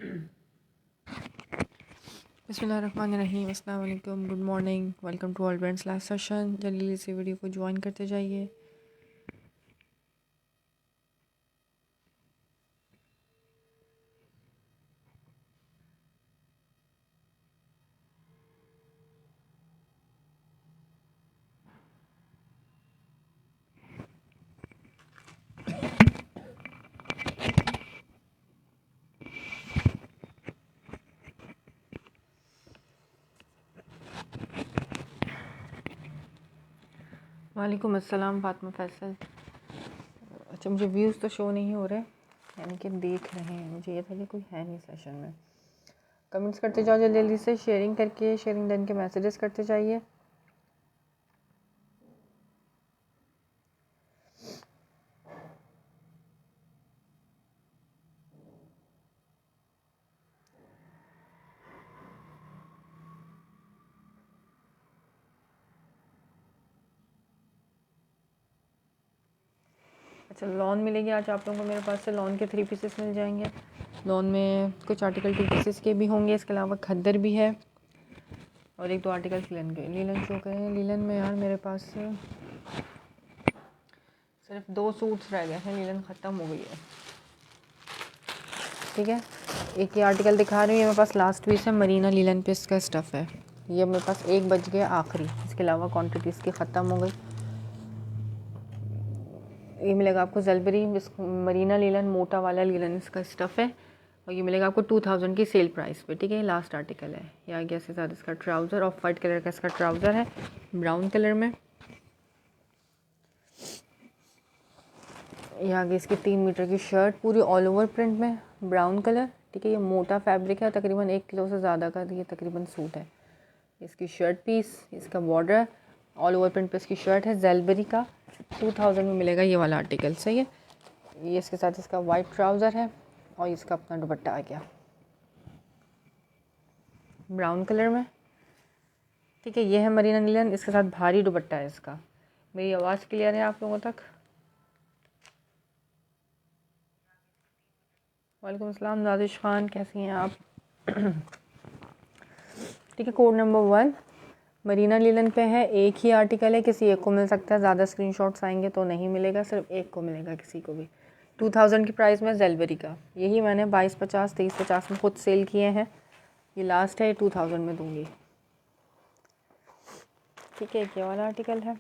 बिस्मिल्लाहिर्रहमानिर्रहीम, अस्सलाम वालेकुम, good morning, welcome to all friends last session. जल्दी से वीडियो को ज्वाइन करते जाइए। वालेकुम अस्सलाम फातिमा फैसल। अच्छा, मुझे व्यूज़ तो शो नहीं हो रहे, यानी कि देख रहे हैं। मुझे ये था कि कोई है नहीं सेशन में। कमेंट्स करते जाओ जल्दी जल्दी से, शेयरिंग करके, शेयरिंग डन के मैसेजेस करते जाइए। अच्छा, लॉन मिलेगी आज आप लोगों को मेरे पास से। लॉन के 3 पीसेस मिल जाएंगे। लॉन में कुछ आर्टिकल 2 पीसेस के भी होंगे, इसके अलावा खद्दर भी है और 1-2 आर्टिकल लीलन के। लीलन शो करें। लीलन में यार मेरे पास सिर्फ 2 सूट्स रह गए हैं, लीलन ख़त्म हो गई है। ठीक है, एक ये आर्टिकल दिखा रही हूँ, ये मेरे पास लास्ट पीस है, मरीना लीलन पे इसका स्टफ़ है। ये मेरे पास 1 बज गया आखिरी, इसके अलावा क्वांटिटी इसकी ख़त्म हो गई। ये मिलेगा आपको जलबरी मरीना लीलन, मोटा वाला लीलन इसका स्टफ़ है, और ये मिलेगा आपको 2000 की सेल प्राइस पे। ठीक है, लास्ट आर्टिकल है। ये आ गया इसके साथ इसका ट्राउज़र, ऑफ वाइट कलर का इसका ट्राउज़र है, ब्राउन कलर में। ये आगे इसकी 3 मीटर की शर्ट, पूरी ऑल ओवर प्रिंट में, ब्राउन कलर। ठीक है, ये मोटा फैब्रिक है, तकरीबन 1 किलो से ज़्यादा का ये तकरीबन सूट है। इसकी शर्ट पीस, इसका बॉर्डर, ऑल ओवर प्रिंट पे इसकी शर्ट है, जेलबरी का। 2000 में मिलेगा ये वाला आर्टिकल। सही है। ये इसके साथ इसका वाइट ट्राउज़र है और इसका अपना दुपट्टा आ गया ब्राउन कलर में। ठीक है, ये है मरीना लीलन, इसके साथ भारी दुपट्टा है इसका। मेरी आवाज़ क्लियर है आप लोगों तक? वालेकुम अस्सलाम नादिश खान, कैसी हैं आप? ठीक है, कोड नंबर 1 मरीना लीलन पे है। एक ही आर्टिकल है, किसी एक को मिल सकता है, ज़्यादा स्क्रीनशॉट्स आएंगे तो नहीं मिलेगा, सिर्फ एक को मिलेगा किसी को भी। 2000 की प्राइस में जेलबरी का। यही मैंने 2250 2350 में खुद सेल किए हैं। ये लास्ट है, 2000 में दूंगी। ठीक है, ये वाला आर्टिकल है।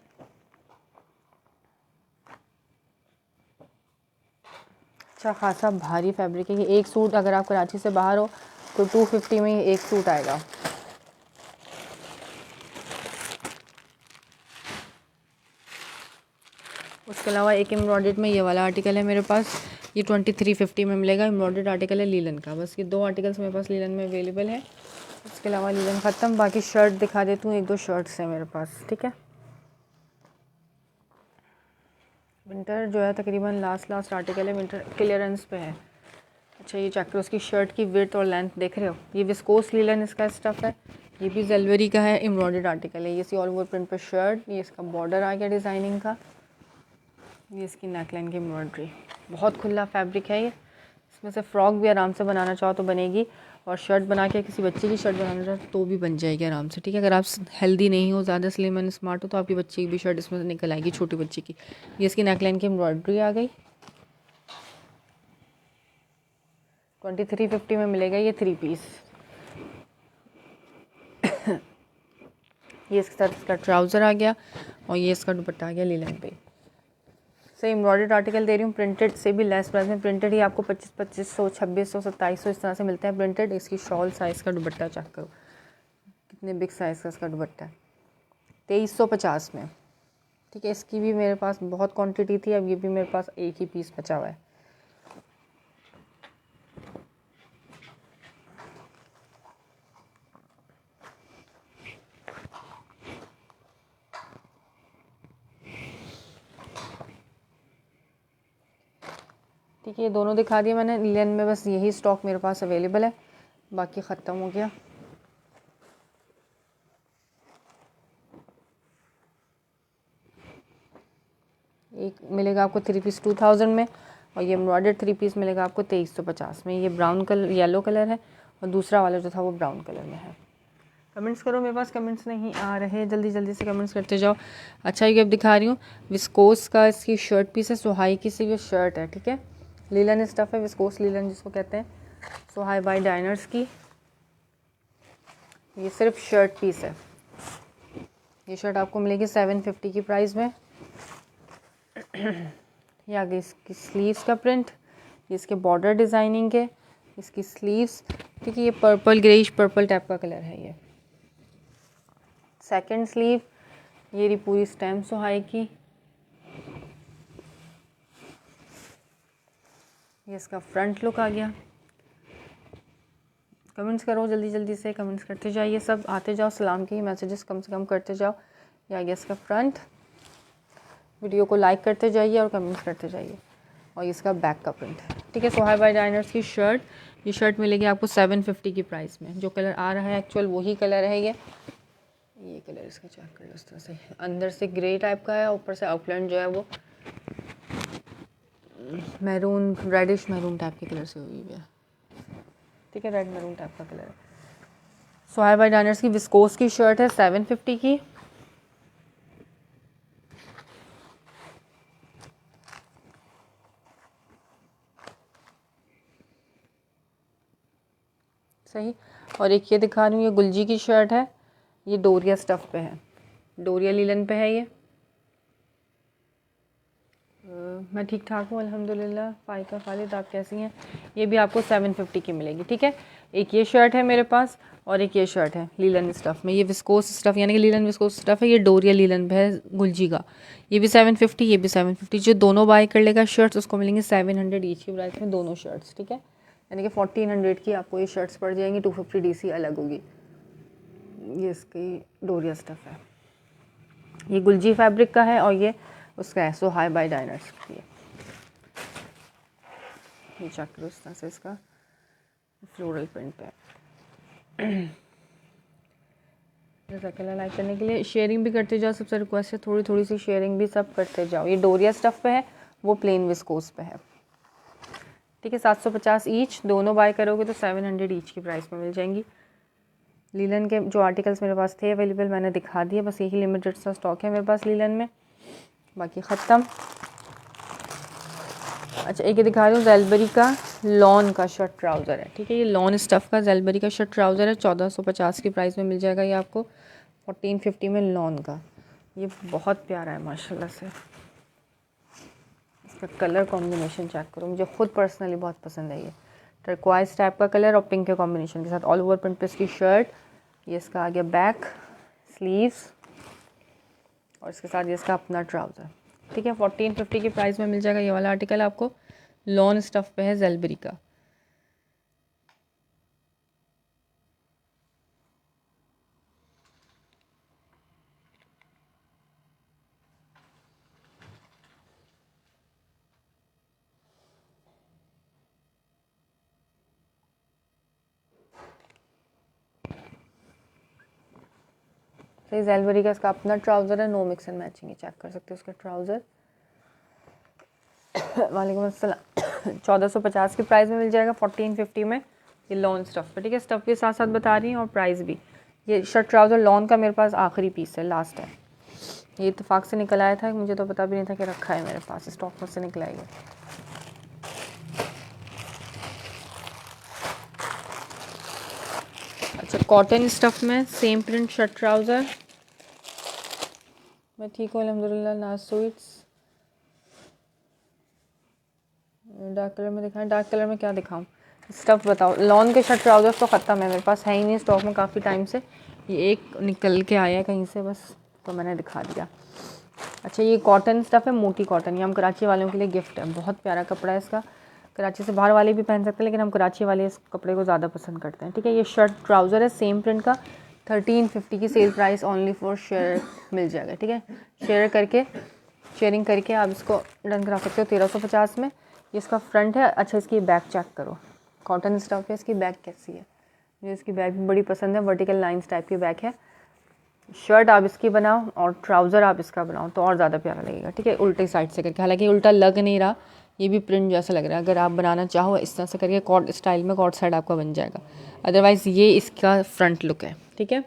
अच्छा खासा भारी फैब्रिक है। ये एक सूट अगर आप कराची से बाहर हो तो 250 में ये एक सूट आएगा। उसके अलावा एक एम्ब्रॉयडर्ड में ये वाला आर्टिकल है मेरे पास, ये 2350 में मिलेगा। एम्ब्रॉयडर्ड आर्टिकल है लीलन का। बस ये 2 आर्टिकल्स मेरे पास लीलन में अवेलेबल है। इसके अलावा लीलन ख़त्म। बाकी शर्ट दिखा देती हूँ, 1-2 शर्ट्स हैं मेरे पास। ठीक है, विंटर जो है तकरीबन लास्ट आर्टिकल है, विंटर क्लियरेंस पे है। अच्छा, ये चेक करो, उसकी शर्ट की विड्थ और लेंथ देख रहे हो। ये विस्कोस लीलन इसका स्टफ़ है, ये भी जेलवरी का है, एम्ब्रॉयडर्ड आर्टिकल है। ये सी ऑल ओवर प्रिंट पर शर्ट, ये इसका बॉर्डर आ गया डिज़ाइनिंग का, ये इसकी नेकलाइन की एम्ब्रॉयडरी। बहुत खुला फैब्रिक है ये। इसमें से फ़्रॉक भी आराम से बनाना चाहो तो बनेगी, और शर्ट बना के किसी बच्चे की शर्ट बनाना चाहो तो भी बन जाएगी आराम से। ठीक है, अगर आप हेल्दी नहीं हो, ज़्यादा स्लिम एंड स्मार्ट हो, तो आपकी बच्चे की भी शर्ट इसमें से निकल आएगी, छोटी बच्ची की। ये इसकी नेकलाइन की एम्ब्रॉयडरी आ गई। 2350 में मिलेगा ये 3 पीस। ये इसके साथ इसका ट्राउज़र आ गया और ये इसका दुपट्टा आ गया लीलन पे। सही एम्ब्रॉयडर्ड आर्टिकल दे रही हूँ, प्रिंटेड से भी लेस प्राइस में। प्रिंटेड ही आपको 2500 2600 2700 इस तरह से मिलता है प्रिंटेड। इसकी शॉल साइज़ का दुपट्टा चेक करो, कितने बिग साइज़ का इसका दुपट्टा है, 2350 में। ठीक है, इसकी भी मेरे पास बहुत क्वांटिटी थी, अब ये भी मेरे पास एक ही पीस बचा हुआ है। ठीक है, ये दोनों दिखा दिए मैंने। लीलन में बस यही स्टॉक मेरे पास अवेलेबल है, बाकी ख़त्म हो गया। एक मिलेगा आपको 3 पीस 2000 में, और ये एम्ब्रॉयडर्ड 3 पीस मिलेगा आपको 2350 में। ये ब्राउन कलर, येलो कलर है, और दूसरा वाला जो था वो ब्राउन कलर में है। कमेंट्स करो, मेरे पास कमेंट्स नहीं आ रहे, जल्दी जल्दी से कमेंट्स करते जाओ। अच्छा ये अब दिखा रही हूँ विस्कोस का, इसकी शर्ट पीस है, सुहाई की सी ये शर्ट है, ठीक है। लीलन स्टफ़ है, विस्कोस लीलन जिसको कहते हैं, सुहाई बाय डाइनर्स की। ये सिर्फ शर्ट पीस है। ये शर्ट आपको मिलेगी 750 की प्राइस में। ये आगे इसकी स्लीव्स का प्रिंट, ये इसके बॉर्डर डिज़ाइनिंग के, इसकी स्लीव्स, ठीक है। ये पर्पल ग्रेइश पर्पल टाइप का कलर है। ये सेकंड स्लीव, ये रही पूरी स्टेम सुहाई की। ये इसका फ्रंट लुक आ गया। कमेंट्स करो जल्दी जल्दी से, कमेंट्स करते जाइए, सब आते जाओ, सलाम के मैसेजेस कम से कम करते जाओ। ये आ गया इसका फ्रंट। वीडियो को लाइक करते जाइए और कमेंट्स करते जाइए। और इसका बैक का प्रिंट, ठीक है। सुहाई बाय डाइनर्स की शर्ट, ये शर्ट मिलेगी आपको 750 की प्राइस में। जो कलर आ रहा है एक्चुअल वही कलर है। ये कलर इसका चेक कर लो, इस तरह से अंदर से ग्रे टाइप का है, ऊपर से आउटलाइन जो है वो मैरून, रेडिश मैरून टाइप के कलर से हुई है, ठीक है। रेड मैरून टाइप का कलर है। सुहाई बाय डाइनर्स की विस्कोस की शर्ट है 750 की। सही। और एक ये दिखा रही हूँ, ये गुलजी की शर्ट है, ये डोरिया स्टफ़ पे है, डोरिया लीलन पे है। ये मैं ठीक ठाक हूँ अल्हम्दुलिल्लाह। फ़ाइका खालिद, आप कैसी हैं? ये भी आपको 750 की मिलेगी, ठीक है। एक ये शर्ट है मेरे पास और एक ये शर्ट है लीलन स्टफ़ में। ये विस्कोस स्टफ़ यानी कि लीलन विस्कोस स्टफ़ है, ये डोरिया लीलन पे है गुलजी का। ये भी 750, ये भी 750। जो दोनों बाय कर लेगा शर्ट्स उसको मिलेंगे 700 ईच की प्राइस में दोनों शर्ट्स, ठीक है। यानी कि 1400 की आपको ये शर्ट्स पड़ जाएंगी, 250 DC अलग होगी। ये इसकी डोरिया स्टफ़ है, ये गुलजी फैब्रिक का है और ये उसका है सुहाई बाय डाइनर्स की। ये चेक करो इस तरह से इसका फ्लोरल प्रिंट पे है। जज़ाकल्लाह लाइक करने के लिए। शेयरिंग भी करते जाओ, सबसे रिक्वेस्ट है थोड़ी थोड़ी सी शेयरिंग भी सब करते जाओ। ये डोरिया स्टफ़ पे है, वो प्लेन विस्कोस पे है, ठीक है। 750 ईच, दोनों बाय करोगे तो 700 ईच की प्राइस में मिल जाएंगी। लीलन के जो आर्टिकल्स मेरे पास थे अवेलेबल मैंने दिखा दिए, बस यही लिमिटेड सा स्टॉक है मेरे पास लीलन में, बाकी ख़त्म। अच्छा एक ये दिखा रही हूँ जेलबरी का लॉन का शर्ट ट्राउज़र है, ठीक है। ये लॉन स्टफ़ का जेलबरी का शर्ट ट्राउज़र है, 1450 की प्राइस में मिल जाएगा ये आपको, 1450 में लॉन का। ये बहुत प्यारा है माशाल्लाह से। इसका कलर कॉम्बिनेशन चेक करो, मुझे ख़ुद पर्सनली बहुत पसंद है। ये टर्क्वाइज टाइप का कलर और पिंक के कॉम्बिनेशन के साथ, ऑल ओवर प्रिंट पे इसकी शर्ट। ये इसका आ गया बैक, स्लीव्स और इसके साथ ये इसका अपना ट्राउज़र, ठीक है। 1450 की प्राइस में मिल जाएगा ये वाला आर्टिकल आपको। लॉन स्टफ़ पे है जेलबरी का। सही, जेलबरी का इसका अपना ट्राउज़र है, नो मिक्स एंड मैचिंग। ये चेक कर सकते हो उसका ट्राउज़र। वालेकुम अस्सलाम। 1450 की प्राइस में मिल जाएगा, 1450 में ये लॉन स्टफ़ पे, ठीक है। स्टफ़ के साथ साथ बता रही हूँ और प्राइस भी। ये शर्ट ट्राउज़र लॉन का मेरे पास आखिरी पीस है, लास्ट है। ये इत्तेफाक से निकल आया था, मुझे तो पता भी नहीं था कि रखा है मेरे पास, स्टॉक में से निकला है। अच्छा कॉटन स्टफ़ में सेम प्रिंट शर्ट ट्राउज़र। मैं ठीक हूँ अल्हम्दुलिल्लाह। नाज स्वीट्स डार्क कलर में दिखाएं, डार्क कलर में क्या दिखाऊं? स्टफ़ बताओ। लॉन के शर्ट ट्राउज़र्स तो ख़त्म है मेरे पास, है ही नहीं स्टॉक में काफ़ी टाइम से। ये एक निकल के आया कहीं से बस, तो मैंने दिखा दिया। अच्छा ये कॉटन स्टफ़ है, मोटी कॉटन। ये हम कराची वालों के लिए गिफ्ट है, बहुत प्यारा कपड़ा है इसका। कराची से बाहर वाले भी पहन सकते हैं, लेकिन हम कराची वाले इस कपड़े को ज़्यादा पसंद करते हैं, ठीक है। ये शर्ट ट्राउज़र है सेम प्रिंट का, 1350 की sale price, only for share मिल जाएगा, ठीक है। शेयरिंग करके आप इसको डन करा सकते हो 1350 में। ये इसका फ्रंट है। अच्छा इसकी बैक चेक करो, कॉटन स्टफ़ है, इसकी बैक कैसी है? मुझे इसकी बैक भी बड़ी पसंद है, वर्टिकल लाइंस टाइप की बैक है। शर्ट आप इसकी बनाओ और ट्राउज़र आप इसका बनाओ तो और ज़्यादा प्यारा लगेगा, ठीक है। उल्टी साइड से करके, हालांकि उल्टा लग नहीं रहा, ये भी प्रिंट जैसा लग रहा है, अगर आप बनाना चाहो इस तरह से करके कॉट स्टाइल में कॉट साइड आपका बन जाएगा। अदरवाइज़ ये इसका फ्रंट लुक है, ठीक है।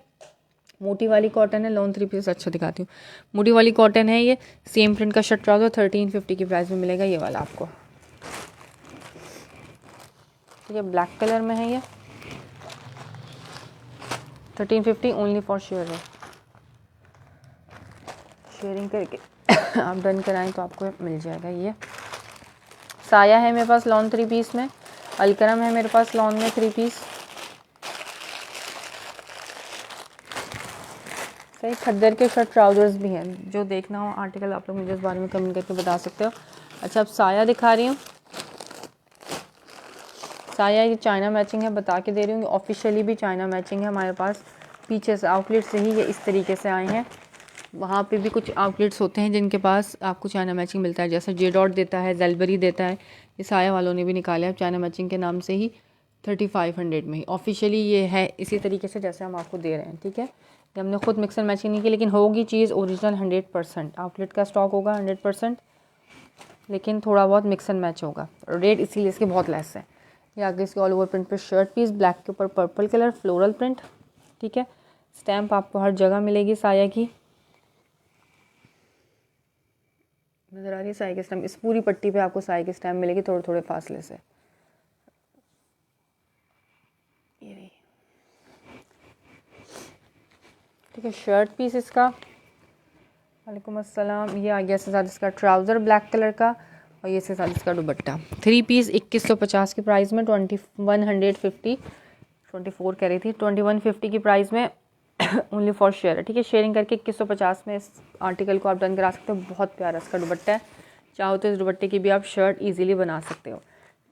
मोटी वाली कॉटन है, लॉन 3 पीस अच्छा दिखाती हूँ। मोटी वाली कॉटन है ये, सेम प्रिंट का शर्ट ट्राउजर 1350 की प्राइस में मिलेगा ये वाला आपको, ठीक है। ब्लैक कलर में है ये, 1350 ओनली फॉर शेयर है। शेयरिंग करके आप डन कराएं तो आपको मिल जाएगा। ये साया है मेरे पास लॉन 3 पीस में, अलकरम है मेरे पास लॉन में 3 पीस, सही। खद्दर के शर्ट ट्राउजर्स भी हैं, जो देखना हो आर्टिकल आप लोग मुझे इस बारे में कमेंट करके बता सकते हो। अच्छा, अब साया दिखा रही हूँ। साया ये चाइना मैचिंग है, बता के दे रही हूँ, ऑफिशियली भी चाइना मैचिंग है हमारे पास। पीछे से आउटलेट से ही ये इस तरीके से आए हैं, वहाँ पे भी कुछ आउटलेट्स होते हैं जिनके पास आपको चाइना मैचिंग मिलता है, जैसा जे डॉट देता है, जेलबरी देता है, ये साया वालों ने भी निकाला है चाइना मैचिंग के नाम से ही 3500 में ही। ऑफिशियली ये है इसी तरीके से जैसे हम आपको दे रहे हैं, ठीक है। ये हमने खुद मिक्स एंड मैचिंग नहीं की, लेकिन होगी चीज़ ओरिजिनल 100%। आउटलेट का स्टॉक होगा 100%, लेकिन थोड़ा बहुत मिक्स एंड मैच होगा। रेट इसीलिए इसके बहुत लेस है। ये आगे इसके ऑल ओवर प्रिंट पे शर्ट पीस, ब्लैक के ऊपर पर्पल कलर फ्लोरल प्रिंट, ठीक है। स्टैम्प आपको हर जगह मिलेगी साया की, नज़र आ रही है साया की स्टैम्प। इस पूरी पट्टी पे आपको साया की स्टैम्प मिलेगी थोड़े थोड़े फासले से। ये रही, ठीक है। शर्ट पीस इसका, वालेकुम अस्सलाम, ये आ गया इसके साथ इसका ट्राउज़र ब्लैक कलर का, और ये इसके साथ इसका दुपट्टा। 3 पीस 2150 की प्राइस में, 2150 24 कह रही थी, 2150 की प्राइस में ओनली फॉर शेयर है, ठीक है। शेयरिंग करके 2150 में इस आर्टिकल को आप डन करा सकते हो। बहुत प्यारा इसका दुपट्टा है, चाहो तो इस दुपट्टे की भी आप शर्ट इजीली बना सकते हो,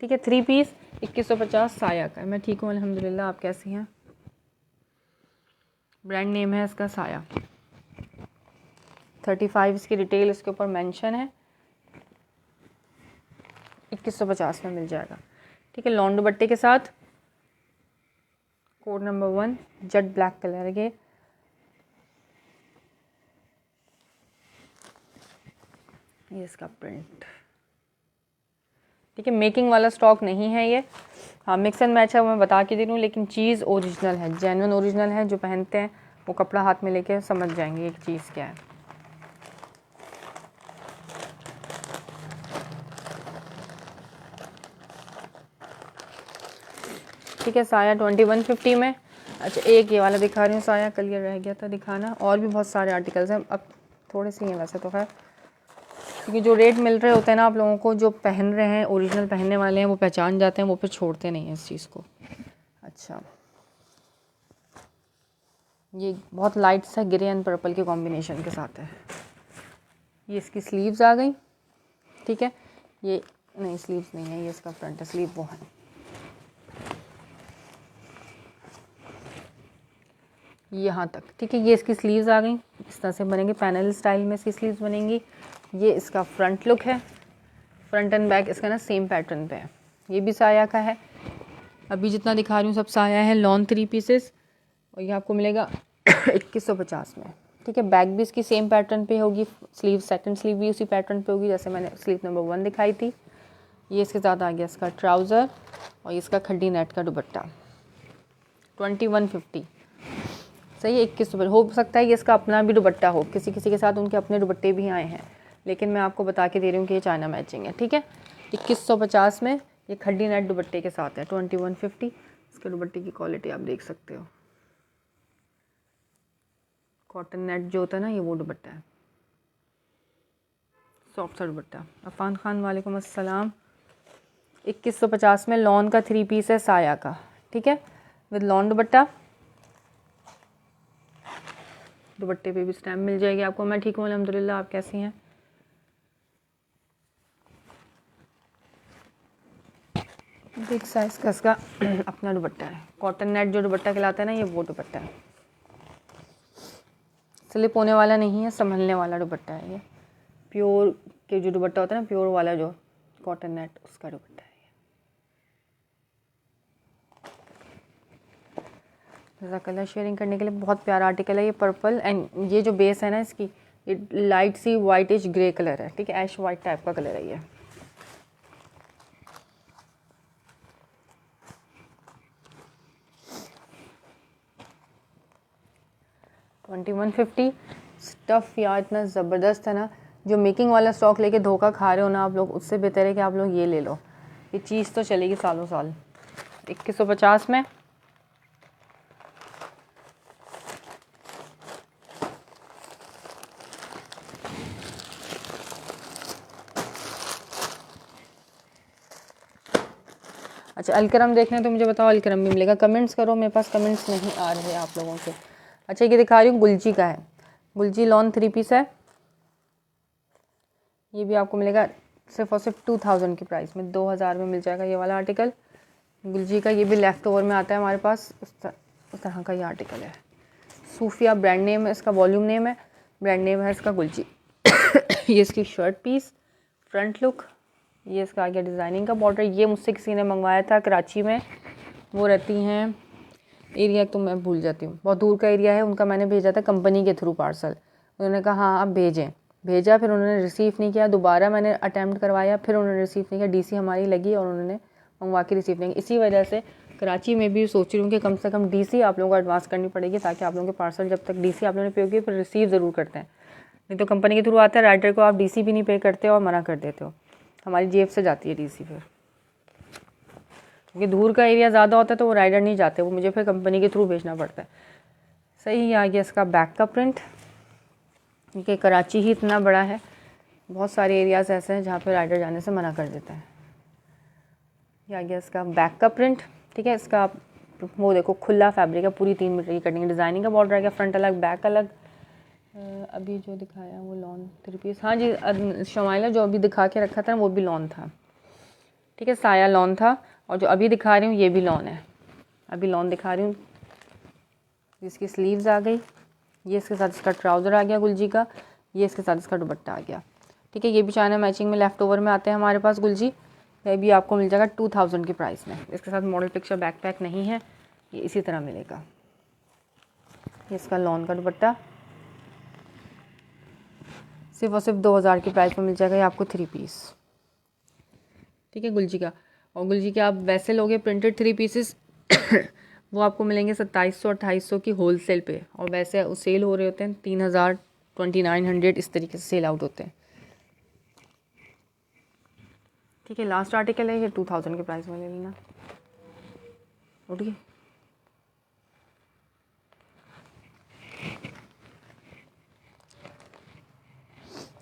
ठीक है। 3 पीस 2150 साया का है। मैं ठीक हूँ अल्हम्दुलिल्लाह, आप कैसी हैं? ब्रांड नेम है इसका साया। 35 इसकी डिटेल इसके ऊपर मेंशन है, 2150 में मिल जाएगा, ठीक है। लॉन दुपट्टे के साथ, code number 1 jet black colour के, ये इसका प्रिंट, ठीक है। मेकिंग वाला स्टॉक नहीं है ये, हाँ मिक्स एंड मैच है, वो मैं बता के दे रही हूँ, लेकिन चीज़ ओरिजिनल है, जेन्युइन ओरिजिनल है। जो पहनते हैं वो कपड़ा हाथ में लेके समझ जाएंगे एक चीज़ क्या है। ठीक है, साया 2150 में। अच्छा, एक ये वाला दिखा रही हूँ साया, कल ये रह गया था दिखाना। और भी बहुत सारे आर्टिकल्स हैं, अब थोड़े से हैं वैसे तो खैर, क्योंकि जो रेट मिल रहे होते हैं ना आप लोगों को, जो पहन रहे हैं ओरिजिनल पहनने वाले हैं वो पहचान जाते हैं, वो फिर छोड़ते नहीं हैं इस चीज़ को। अच्छा, ये बहुत लाइट सा ग्रे एंड पर्पल के कॉम्बिनेशन के साथ है। ये इसकी स्लीव्स आ गई, ठीक है। ये नहीं स्लीव्स नहीं है, ये इसका फ्रंट है, स्लीव वो है। यहाँ तक, ठीक है। ये इसकी स्लीव्स आ गई, इस तरह से बनेंगे, पैनल स्टाइल में इसकी स्लीव्स बनेंगी। ये इसका फ्रंट लुक है, फ्रंट एंड बैक इसका ना सेम पैटर्न पे है। ये भी साया का है, अभी जितना दिखा रही हूँ सब साया है, लॉन 3 पीसेस, और ये आपको मिलेगा 2150 में, ठीक है। बैक भी इसकी सेम पैटर्न पे होगी, स्लीव सेकंड स्लीव भी उसी पैटर्न पे होगी जैसे मैंने स्लीव नंबर 1 दिखाई थी। ये इसके साथ आ गया इसका ट्राउज़र, और इसका खड्डी नेट का दुपट्टा, 2150, सही है। 2100 हो सकता है ये इसका अपना भी दुपट्टा हो, किसी किसी के साथ उनके अपने दुपट्टे भी आए हैं, लेकिन मैं आपको बता के दे रही हूँ कि ये चाइना मैचिंग है, ठीक है। 2150 में ये खड्डी नेट दुपट्टे के साथ है, 2150। इसके दुपट्टे की क्वालिटी आप देख सकते हो, कॉटन नेट जो होता है ना, ये वो दुपट्टा है, सॉफ्ट सा दुपट्टा। अफान खान वालेकुम अस्सलाम। 2150 में लॉन का 3 पीस है साया का, ठीक है, विद लॉन दुपट्टा। दुपट्टे पे भी स्टैम्प मिल जाएगी आपको। मैं ठीक हूँ अल्हम्दुलिल्लाह, आप कैसी हैं? बिग साइज का इसका अपना दुपट्टा है, कॉटन नेट जो दुपट्टा कहलाता है ना, ये वो दुपट्टा है, स्लिप होने वाला नहीं है, संभलने वाला दुपट्टा है। ये प्योर के जो दुपट्टा होता है ना, प्योर वाला जो कॉटन नेट, उसका दुपट्टा है। जैसा कलर शेयरिंग करने के लिए बहुत प्यारा आर्टिकल है ये, पर्पल एंड ये जो बेस है ना इसकी, ये लाइट सी वाइटिश ग्रे कलर है, ठीक है, ऐश वाइट टाइप का कलर है ये। 2150। स्टफ़ यार इतना ज़बरदस्त है ना, जो मेकिंग वाला स्टॉक लेके धोखा खा रहे हो ना आप लोग, उससे बेहतर है कि आप लोग ये ले लो, ये चीज़ तो चलेगी सालों साल। 2150 में। अच्छा अलकरम देखना है तो मुझे बताओ, अलकरम भी मिलेगा, कमेंट्स करो, मेरे पास कमेंट्स नहीं आ रहे आप लोगों के। अच्छा ये दिखा रही हूँ, गुलजी का है, गुलजी लॉन 3 पीस है, ये भी आपको मिलेगा सिर्फ और सिर्फ 2000 की प्राइस में, 2000 में मिल जाएगा ये वाला आर्टिकल गुलजी का। ये भी लेफ्ट ओवर में आता है हमारे पास, उस तरह का ये आर्टिकल है। सूफिया ब्रांड नेम है इसका, वॉल्यूम नेम है, ब्रांड नेम है इसका गुलजी। ये इसकी शर्ट पीस, फ्रंट लुक, ये इसका आ गया डिज़ाइनिंग का बॉर्डर। ये मुझसे किसी ने मंगवाया था कराची में, वो रहती हैं एरिया तो मैं भूल जाती हूँ, बहुत दूर का एरिया है उनका। मैंने भेजा था कंपनी के थ्रू पार्सल, उन्होंने कहा हाँ आप भेजें, भेजा, फिर उन्होंने रिसीव नहीं किया, दोबारा मैंने अटैम्प्ट करवाया, फिर उन्होंने रिसीव नहीं किया, डीसी हमारी लगी और उन्होंने मंगवा के रिसीव नहीं किया। इसी वजह से कराची में भी सोच रही हूँ कि कम से कम डीसी आप लोगों को एडवांस करनी पड़ेगी, ताकि आप लोगों के पार्सल जब तक डीसी आप लोगों ने पे होगी फिर रिसीव ज़रूर करते हैं। नहीं तो कंपनी के थ्रू आता है, राइडर को आप डीसी भी नहीं पे करते और मना कर देते हो, हमारी जेब से जाती है डीसी फिर, क्योंकि दूर का एरिया ज़्यादा होता है तो वो राइडर नहीं जाते, वो मुझे फिर कंपनी के थ्रू भेजना पड़ता है। सही आ गया इसका बैक का प्रिंट, क्योंकि कराची ही इतना बड़ा है, बहुत सारे एरियाज़ ऐसे हैं जहाँ पे राइडर जाने से मना कर देता है। ये आ गया इसका बैक का प्रिंट, ठीक है। इसका वो देखो खुला फैब्रिक है, पूरी 3 मीटर की कटिंग, डिज़ाइनिंग का बॉर्डर आ गया, फ्रंट अलग बैक अलग। अभी जो दिखाया वो लॉन 3 पीस, हाँ जी शमाइला जो अभी दिखा के रखा था वो भी लॉन था, ठीक है, साया लॉन था, और जो अभी दिखा रही हूँ ये भी लॉन है, अभी लॉन दिखा रही हूँ। इसकी स्लीव्स आ गई, ये इसके साथ इसका ट्राउज़र आ गया गुलजी का, ये इसके साथ इसका दुपट्टा आ गया, ठीक है। ये भी चाइना मैचिंग में लेफ़्ट ओवर में आते हैं हमारे पास गुलजी, ये भी आपको मिल जाएगा 2000 की प्राइस में। इसके साथ मॉडल पिक्चर बैकपैक नहीं है, ये इसी तरह मिलेगा। ये इसका लॉन का दुपट्टा सिर्फ और सिर्फ 2000 की प्राइस में मिल जाएगा ये आपको 3 पीस, ठीक है गुलजी का। और गुलजी के आप वैसे लोगे प्रिंटेड 3 पीसेस वो आपको मिलेंगे 2700-2800 की होल सेल पे, और वैसे सेल हो रहे होते हैं 3000 2900 इस तरीके से सेल आउट होते हैं, ठीक है। लास्ट आर्टिकल है ये, 2000 के प्राइस में ले लेना, उठिए।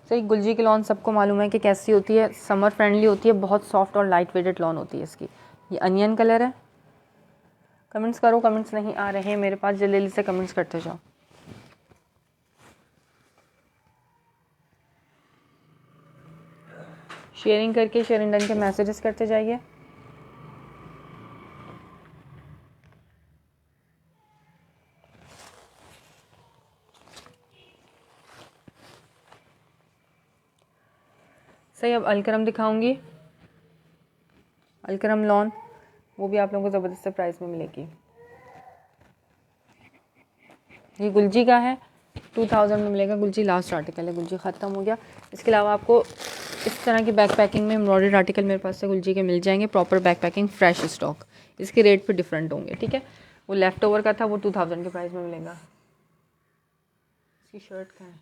सही गुलजी की लॉन सबको मालूम है कि कैसी होती है, समर फ्रेंडली होती है, बहुत सॉफ्ट और लाइट वेटेड लॉन होती है इसकी। ये अनियन कलर है, कमेंट्स करो, कमेंट्स नहीं आ रहे हैं मेरे पास, जल्दी जल्दी से कमेंट्स करते जाओ। शेयरिंग करके शेयरिंग डन के मैसेजेस करते जाइए। सही अब अलकरम दिखाऊंगी, अलकरम लॉन, वो भी आप लोगों को ज़बरदस्त प्राइस में मिलेगी। ये गुलजी का है, 2000 में मिलेगा गुलजी, लास्ट आर्टिकल है, गुलजी ख़त्म हो गया। इसके अलावा आपको इस तरह की बैक पैकिंग में एम्ब्रॉयडर्ड आर्टिकल मेरे पास से गुलजी के मिल जाएंगे, proper back packing fresh stock, इसके रेट पे डिफरेंट होंगे, ठीक है। वो लेफ़्ट ओवर का था, वो 2000 के प्राइस में मिलेगा। इसकी शर्ट का है,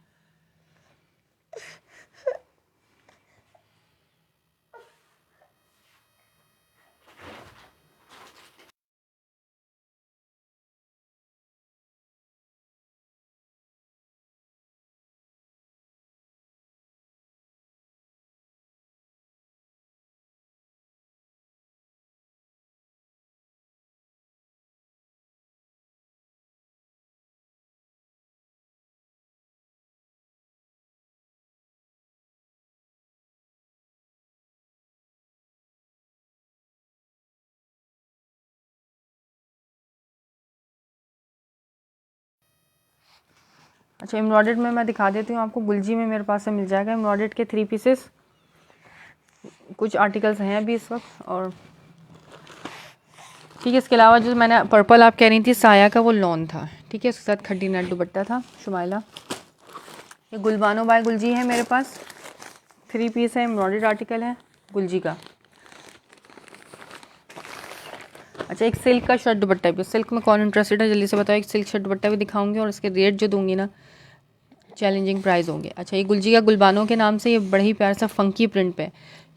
अच्छा एम्ब्रॉयडर्ड में मैं दिखा देती हूँ आपको, गुलजी में मेरे पास से मिल जाएगा एम्ब्रॉयडर्ड के 3 पीसेस, कुछ आर्टिकल्स हैं अभी इस वक्त, और ठीक है। इसके अलावा जो मैंने पर्पल आप कह रही थी साया का, वो लॉन था, ठीक है, उसके साथ खड्डी नेट दुपट्टा था शुमाइला। ये गुलबानो बाय गुलजी है मेरे पास, 3 पीस है, एम्ब्रॉयडर्ड आर्टिकल है गुलजी का। अच्छा, एक सिल्क का शर्ट दुपट्टा भी, सिल्क में कौन इंटरेस्टेड है जल्दी से बताओ। एक सिल्क शर्ट दुपट्टा भी दिखाऊंगी और इसके रेट जो दूंगी ना चैलेंजिंग प्राइस होंगे। अच्छा, ये गुलजी का गुलबानों के नाम से ये बड़ा ही प्यारा सा फंकी प्रिंट पे,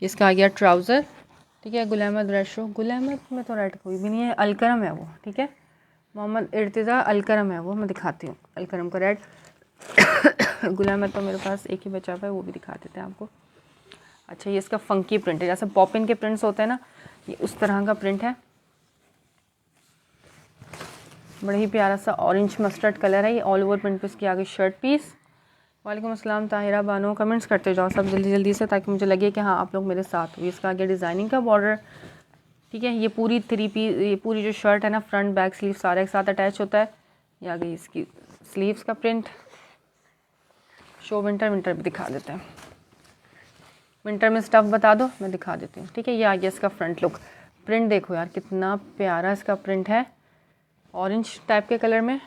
इसका आ गया ट्राउज़र। ठीक है, गुल अहमद रेड शो, गुल अहमद में तो रेड कोई भी नहीं है, अलकरम है वो। ठीक है, मोहम्मद इर्तिज़ा अलकरम है वो, मैं दिखाती हूँ अलकरम का रेड। गुल अहमद तो मेरे पास एक ही बचा हुआ है, वो भी दिखा देते हैं आपको। अच्छा, ये इसका फंकी प्रिंट है, जैसे पॉपिन के प्रिंट्स होते हैं ना, ये उस तरह का प्रिंट है। बड़ा ही प्यारा सा ऑरेंज मस्टर्ड कलर है, ये ऑल ओवर प्रिंट पे इसकी आगे शर्ट पीस। वालेकुम अस्सलाम ताहिरा बानो, कमेंट्स करते जाओ सब जल्दी जल्दी से, ताकि मुझे लगे कि हाँ आप लोग मेरे साथ हो। इसका आगे डिज़ाइनिंग का बॉर्डर। ठीक है, ये पूरी ये पूरी जो शर्ट है ना, फ्रंट बैक स्लीव सारा एक साथ अटैच होता है। ये आगे इसकी स्लीव्स का प्रिंट। शो विंटर भी दिखा देते हैं, विंटर में स्टफ़ बता दो मैं दिखा देती हूँ। ठीक है, ये आ गया इसका फ्रंट लुक। प्रिंट देखो यार कितना प्यारा इसका प्रिंट है, ऑरेंज टाइप के कलर में।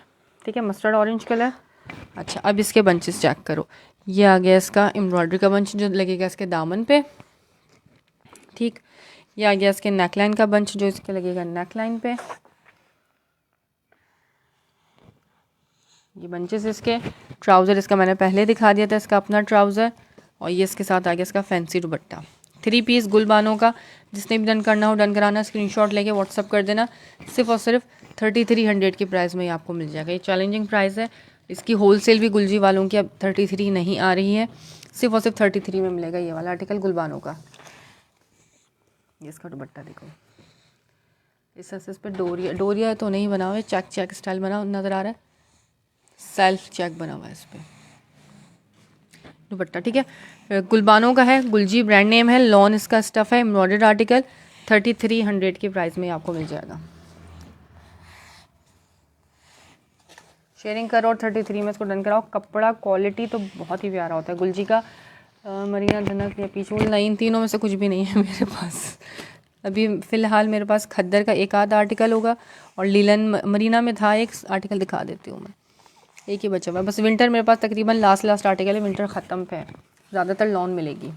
ठीक है, मस्टर्ड ऑरेंज कलर। अच्छा, अब इसके बंचेस चेक करो। ये आ गया इसका एम्ब्रॉयडरी का बंच जो लगेगा इसके दामन पे। ठीक, ये आ गया इसके नेकलाइन का बंच जो इसके लगेगा नेकलाइन पे। ये बंचेस इसके। ट्राउज़र इसका मैंने पहले दिखा दिया था, इसका अपना ट्राउज़र। और ये इसके साथ आ गया इसका फैंसी दुपट्टा। 3 पीस गुलबानों का। जिसने भी डन करना हो डन कराना, स्क्रीनशॉट लेके व्हाट्सअप कर देना। सिर्फ और सिर्फ 3300 की प्राइस में ये आपको मिल जाएगा। ये चैलेंजिंग प्राइस है, इसकी होलसेल भी गुलजी वालों की अब 33 नहीं आ रही है, सिर्फ और सिर्फ 33 में मिलेगा ये वाला आर्टिकल गुलबानों का। ये इसका दुपट्टा देखो, इस पे डोरिया तो नहीं बना हुआ है, चेक स्टाइल बना नज़र आ रहा है, सेल्फ चेक बना हुआ है इस पर दुपट्टा। ठीक है, गुलबानों का है, गुलजी ब्रांड नेम है, लॉन इसका स्टफ़ है, एम्ब्रॉयडर्ड आर्टिकल। 3300 की प्राइस में आपको मिल जाएगा। शेयरिंग करो और 33 में इसको डन कराओ। कपड़ा क्वालिटी तो बहुत ही प्यारा होता है गुलजी का। मरीना धनक या पीछे नहीं, इन तीनों में से कुछ भी नहीं है मेरे पास अभी फ़िलहाल। मेरे पास खद्दर का एक आध आर्टिकल होगा और लीलन मरीना में था एक आर्टिकल, दिखा देती हूँ मैं, एक ही बचा हुआ है बस। विंटर मेरे पास तकरीबन लास्ट आर्टिकल है, विंटर ख़त्म पे है, ज़्यादातर लॉन मिलेगी।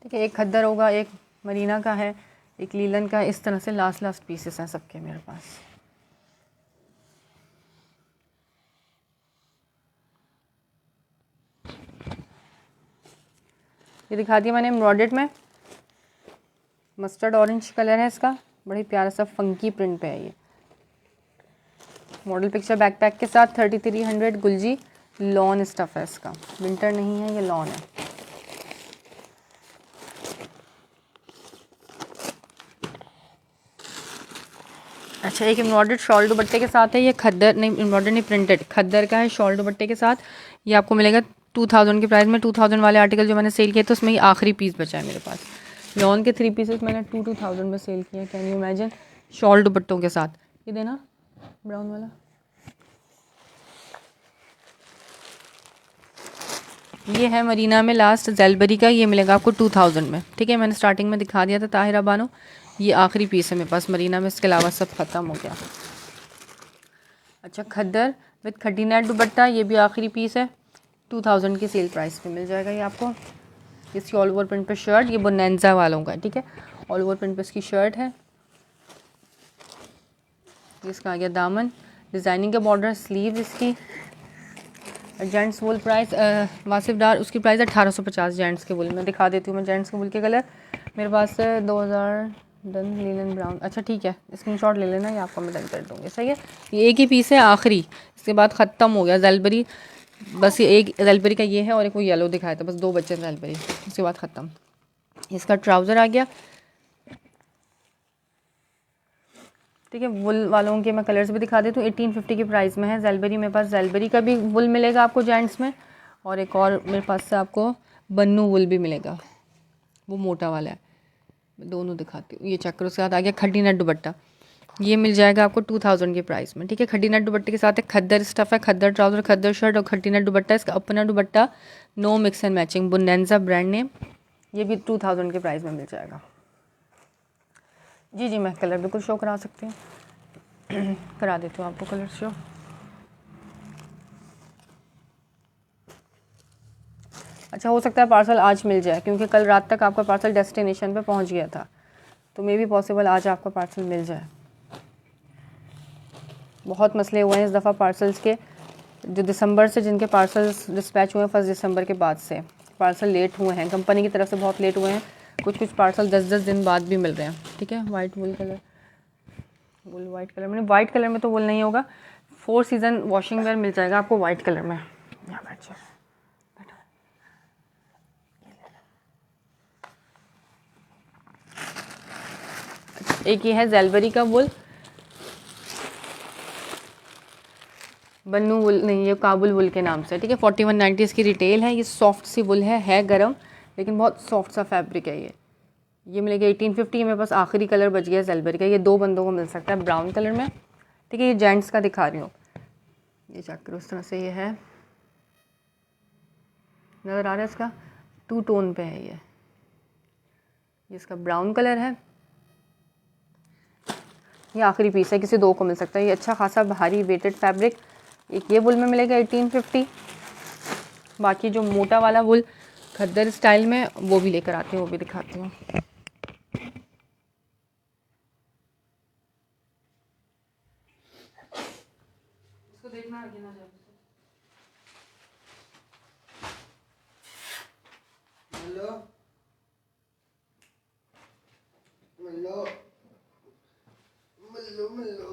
ठीक है, एक खद्दर होगा, एक मरीना का है, एक लीलन का, इस तरह से लास्ट पीसेस हैं सबके मेरे पास। ये दिखा दिया मैंने एम्ब्रॉयडर्ड में, मस्टर्ड ऑरेंज कलर है इसका, बड़ी प्यारा सा फंकी प्रिंट पे है ये। मॉडल पिक्चर बैकपैक के साथ 3300 गुलजी लॉन स्टफ़ है इसका, विंटर नहीं है ये लॉन है। अच्छा, एक एम्ब्रॉयडर्ड शॉल दुपट्टे के साथ है ये, खद्दर नहीं, एम्ब्रॉयडर्ड नहीं, प्रिंटेड खद्दर का है शॉल दुपट्टे के साथ। ये आपको मिलेगा 2000 की प्राइस में। 2000 वाले आर्टिकल जो मैंने सेल किए थे उसमें ये आखिरी पीस बचा है मेरे पास। लॉन के 3 पीसेस मैंने 2000 में सेल किए, कैन यू इमेजिन, शॉल दुपट्टों के साथ। ये देना ब्राउन वाला, ये है मरीना में लास्ट जेलबरी का, ये मिलेगा आपको 2000 में। ठीक है, मैंने स्टार्टिंग में दिखा दिया था ताहिरा बानो, ये आखिरी पीस है मेरे पास मरीना में, इसके अलावा सब ख़त्म हो गया। अच्छा, खद्दर विद खड्डी नेट दुपट्टा, ये भी आखिरी पीस है, 2000 की सेल प्राइस पे मिल जाएगा ये आपको। इसकी ऑल ओवर प्रिंट पे शर्ट, ये बोनेंजा वालों का है। ठीक है, ऑल ओवर प्रिंट पे इसकी शर्ट है, इसका आ गया दामन, डिज़ाइनिंग का बॉर्डर, स्लीव इसकी। जेंट्स वुल प्राइस वासिफ डार, उसकी प्राइस है 1850 जेंट्स के वुल में। दिखा देती हूँ मैं जेंट्स के वुल के कलर मेरे पास है 2000 डन लीलन ब्राउन। अच्छा ठीक है, स्क्रीनशॉट ले लेना, ये आपको मैं डन कर दूँगी। सही है, ये एक ही पीस है आखिरी, इसके बाद ख़त्म हो गया जेलबरी, बस ये एक जेलबरी का ये है और एक वो येलो दिखाया था, बस 2 बच्चे जेलबरी, उसके बाद ख़त्म। इसका ट्राउज़र आ गया। ठीक है, वुल वालों के मैं कलर्स भी दिखा देती हूँ। 1850 की प्राइस में है जेलबरी, मेरे पास जेलबरी का भी वुल मिलेगा आपको जेंट्स में, और एक और मेरे पास से आपको बन्नू वुल भी मिलेगा, वो मोटा वाला है, मैं दोनों दिखाती हूँ। ये चक्कर उसके साथ आ गया खड्डी नेट दुपट्टा, ये मिल जाएगा आपको 2000 की प्राइस में। ठीक है, खड्डी नेट दुपट्टे के साथ एक खद्दर स्टफ़ है, खद्दर ट्राउज़र, खद्दर शर्ट और खड्डी नेट दुपट्टा, इसका अपना दुपट्टा, no mix and matching, Bonanza brand name, ये भी 2000 के प्राइस में मिल जाएगा। जी मैं कलर बिल्कुल शो करा सकती हूँ करा देती हूँ आपको कलर शो। अच्छा, हो सकता है पार्सल आज मिल जाए, क्योंकि कल रात तक आपका पार्सल डेस्टिनेशन पे पहुँच गया था, तो मे भी पॉसिबल आज आपका पार्सल मिल जाए। बहुत मसले हुए हैं इस दफ़ा पार्सल्स के, जो दिसंबर से जिनके पार्सल्स डिस्पैच हुए हैं 1 दिसंबर के बाद से पार्सल लेट हुए हैं, कंपनी की तरफ से बहुत लेट हुए हैं। कुछ पार्सल 10-10 दिन बाद भी मिल रहे हैं। ठीक है, वाइट वुल कलर, वुल वाइट कलर में, वाइट कलर में तो वुल नहीं होगा, 4 सीज़न वॉशिंग वेयर मिल जाएगा आपको वाइट कलर में। यहाँ बैठ जाओ। एक ये है ज़ेलबरी का वुल, बन्नू वुल नहीं, ये काबुल वुल के नाम से। ठीक है, 4190 इसकी रिटेल है। ये सॉफ्ट सी वुल है गर्म, लेकिन बहुत सॉफ्ट सा फैब्रिक है। ये मिलेगा 1850। मेरे पास आखिरी कलर बच गया ज़ेलबरी का, ये 2 बंदों को मिल सकता है ब्राउन कलर में। ठीक है, ये जेंट्स का दिखा रही हूँ, ये चेक करो इस तरह से। ये है, नज़र आ रहा है, इसका 2 टोन पे है। ये इसका ब्राउन कलर है। ये आखिरी पीस है, किसी 2 को मिल सकता है। ये अच्छा खासा भारी वेटेड फैब्रिक। एक ये वुल में मिलेगा 1850। बाकी जो मोटा वाला वुल खद्दर स्टाइल में, वो भी लेकर आती हूँ, वो भी दिखाती हूँ। इसको देखना आगे ना जाए। हेलो हेलो हेलो हेलो,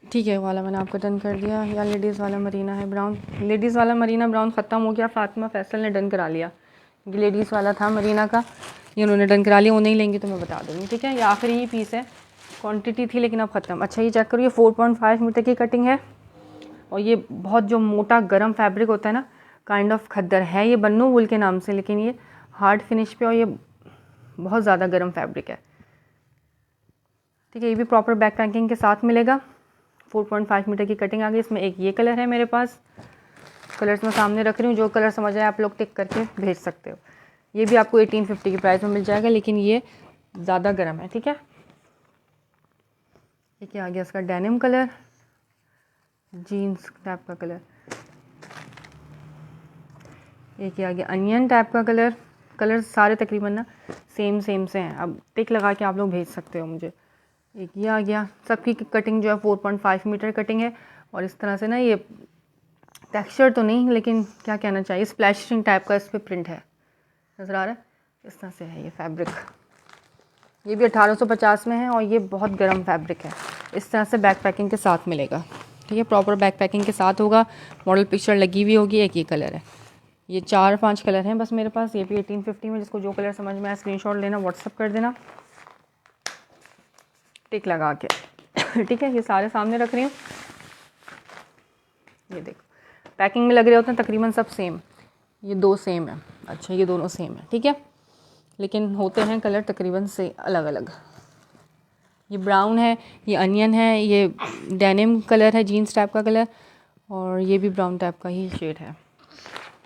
ठीक है, वाला मैंने आपको डन कर दिया। या लेडीज़ वाला मरीना है ब्राउन, लेडीज़ वाला मरीना ब्राउन ख़त्म हो गया, फातिमा फैसल ने डन करा लिया। ये लेडीज़ वाला था मरीना का, ये उन्होंने डन करा लिया। वो नहीं लेंगी तो मैं बता दूँगी। ठीक है, ये आखिरी ही पीस है, क्वांटिटी थी लेकिन अब ख़त्म। अच्छा, ये चेक करो, ये 4.5 मीटर की कटिंग है, और ये बहुत जो मोटा गर्म फैब्रिक होता है ना, काइंड ऑफ खद्दर है। ये बन्नू वुल के नाम से, लेकिन ये हार्ड फिनिश पे, और ये बहुत ज़्यादा गर्म फैब्रिक है। ठीक है, ये भी प्रॉपर बैक पैकिंग के साथ मिलेगा। 4.5 मीटर की कटिंग आ गई। इसमें एक ये कलर है मेरे पास, कलर्स मैं सामने रख रही हूँ, जो कलर समझ आए आप लोग टिक करके भेज सकते हो। ये भी आपको 1850 की प्राइस में मिल जाएगा, लेकिन ये ज़्यादा गर्म है। ठीक है, ये क्या आ गया, इसका डेनिम कलर, जीन्स टाइप का कलर। ये क्या आ गया, अनियन टाइप का कलर। कलर सारे तकरीबन ना सेम से हैं, अब टिक लगा के आप लोग भेज सकते हो मुझे। एक ये आ गया, सबकी कटिंग जो है 4.5 मीटर कटिंग है, और इस तरह से ना, ये टेक्सचर तो नहीं, लेकिन क्या कहना चाहिए, स्प्लैशिंग टाइप का इस पर प्रिंट है, नज़र आ रहा है, इस तरह से है ये फैब्रिक। ये भी 1850 में है, और ये बहुत गर्म फैब्रिक है। इस तरह से बैक पैकिंग के साथ मिलेगा। ठीक है, प्रॉपर बैक पैकिंग के साथ होगा, मॉडल पिक्चर लगी हुई होगी। एक ये कलर है, ये 4-5 कलर हैं बस मेरे पास। ये भी 1850 में, जिसको जो कलर समझ में आए स्क्रीनशॉट लेना, व्हाट्सअप कर देना टिक लगा के। ठीक है, ये सारे सामने रख रही हूँ। ये देखो, पैकिंग में लग रहे होते हैं तकरीबन सब सेम। ये 2 सेम है, अच्छा ये दोनों सेम है। ठीक है, लेकिन होते हैं कलर तकरीबन से अलग अलग। ये ब्राउन है, ये अनियन है, ये डेनिम कलर है, जीन्स टाइप का कलर, और ये भी ब्राउन टाइप का ही शेड है।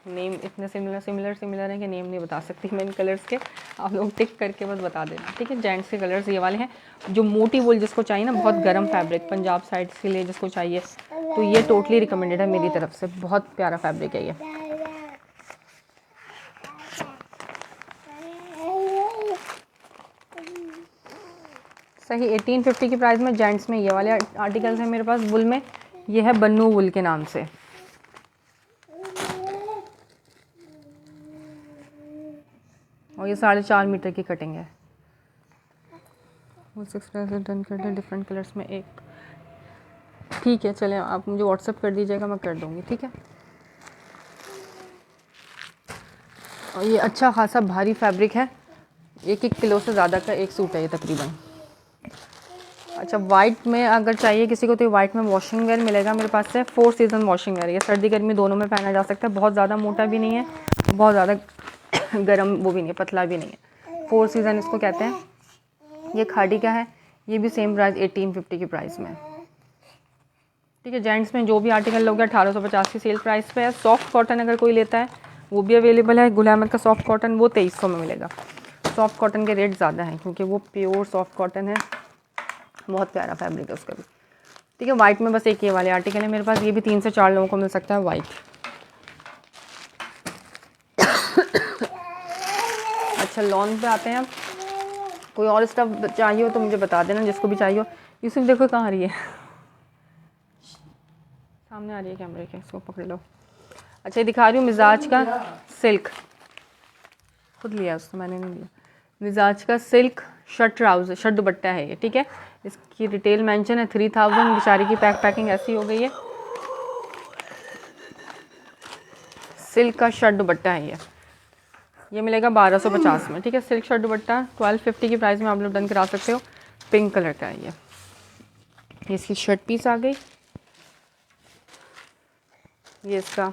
नेम इतने सिमिलर हैं कि नेम नहीं बता सकती मैं इन कलर्स के, आप लोग टिक करके बस बता देना। ठीक है, जेंट्स के कलर्स ये वाले हैं। जो मोटी वुल जिसको चाहिए ना, बहुत गर्म फैब्रिक, पंजाब साइड के लिए जिसको चाहिए, तो ये टोटली रिकमेंडेड है मेरी तरफ से। बहुत प्यारा फैब्रिक है ये। सही 1850 की प्राइस में जेंट्स में ये वाले आर्टिकल्स हैं मेरे पास वुल में। ये है बन्नू वुल के नाम से। और ये 4.5 मीटर की कटिंग है। वो 6 डन कर दें डिफरेंट कलर्स में एक। ठीक है, चलें, आप मुझे व्हाट्सअप कर दीजिएगा, मैं कर दूँगी। ठीक है, और ये अच्छा खासा भारी फैब्रिक है, 1-1 किलो से ज़्यादा का एक सूट है ये तकरीबन। अच्छा, वाइट में अगर चाहिए किसी को, तो ये वाइट में वॉशिंग वेयर मिलेगा मेरे पास से। 4 सीज़न वॉशिंग वेयर, ये सर्दी गर्मी दोनों में पहना जा सकता है। बहुत ज़्यादा मोटा भी नहीं है, बहुत ज़्यादा गर्म वो भी नहीं है, पतला भी नहीं है। 4 सीज़न इसको कहते हैं। ये खादी का है, ये भी सेम प्राइस 1850 की प्राइस में। ठीक है, जेंट्स में जो भी आर्टिकल लोगे 1850 की सेल प्राइस पे है। सॉफ्ट कॉटन अगर कोई लेता है वो भी अवेलेबल है। गुल अहमद का सॉफ्ट कॉटन वो 2300 में मिलेगा। सॉफ्ट कॉटन के रेट ज़्यादा हैं क्योंकि वो प्योर सॉफ्ट कॉटन है, बहुत प्यारा फैब्रिक है उसका भी। ठीक है, वाइट में बस एक ये वाले आर्टिकल है मेरे पास, ये भी 3 से 4 लोगों को मिल सकता है वाइट। अच्छा, लॉन पे आते हैं अब। कोई और स्टफ चाहिए हो तो मुझे बता देना, जिसको भी चाहिए हो। यूसुफ देखो कहाँ आ रही है, सामने आ रही है कैमरे के, इसको पकड़ लो। अच्छा, ये दिखा रही हूँ मिजाज का सिल्क, खुद लिया उसको, मैंने नहीं लिया। मिजाज का सिल्क शर्ट ट्राउज़र, शर्ट दुपट्टा है ये। ठीक है, इसकी रिटेल मेंशन है 3000। बेचारी की पैकिंग ऐसी हो गई है। सिल्क का शर्ट दुपट्टा है ये मिलेगा 1250 में। ठीक है, सिल्क शर्ट दुपट्टा 1250 की प्राइस में आप लोग डन करा सकते हो। पिंक कलर का है ये इसकी शर्ट पीस आ गई। ये इसका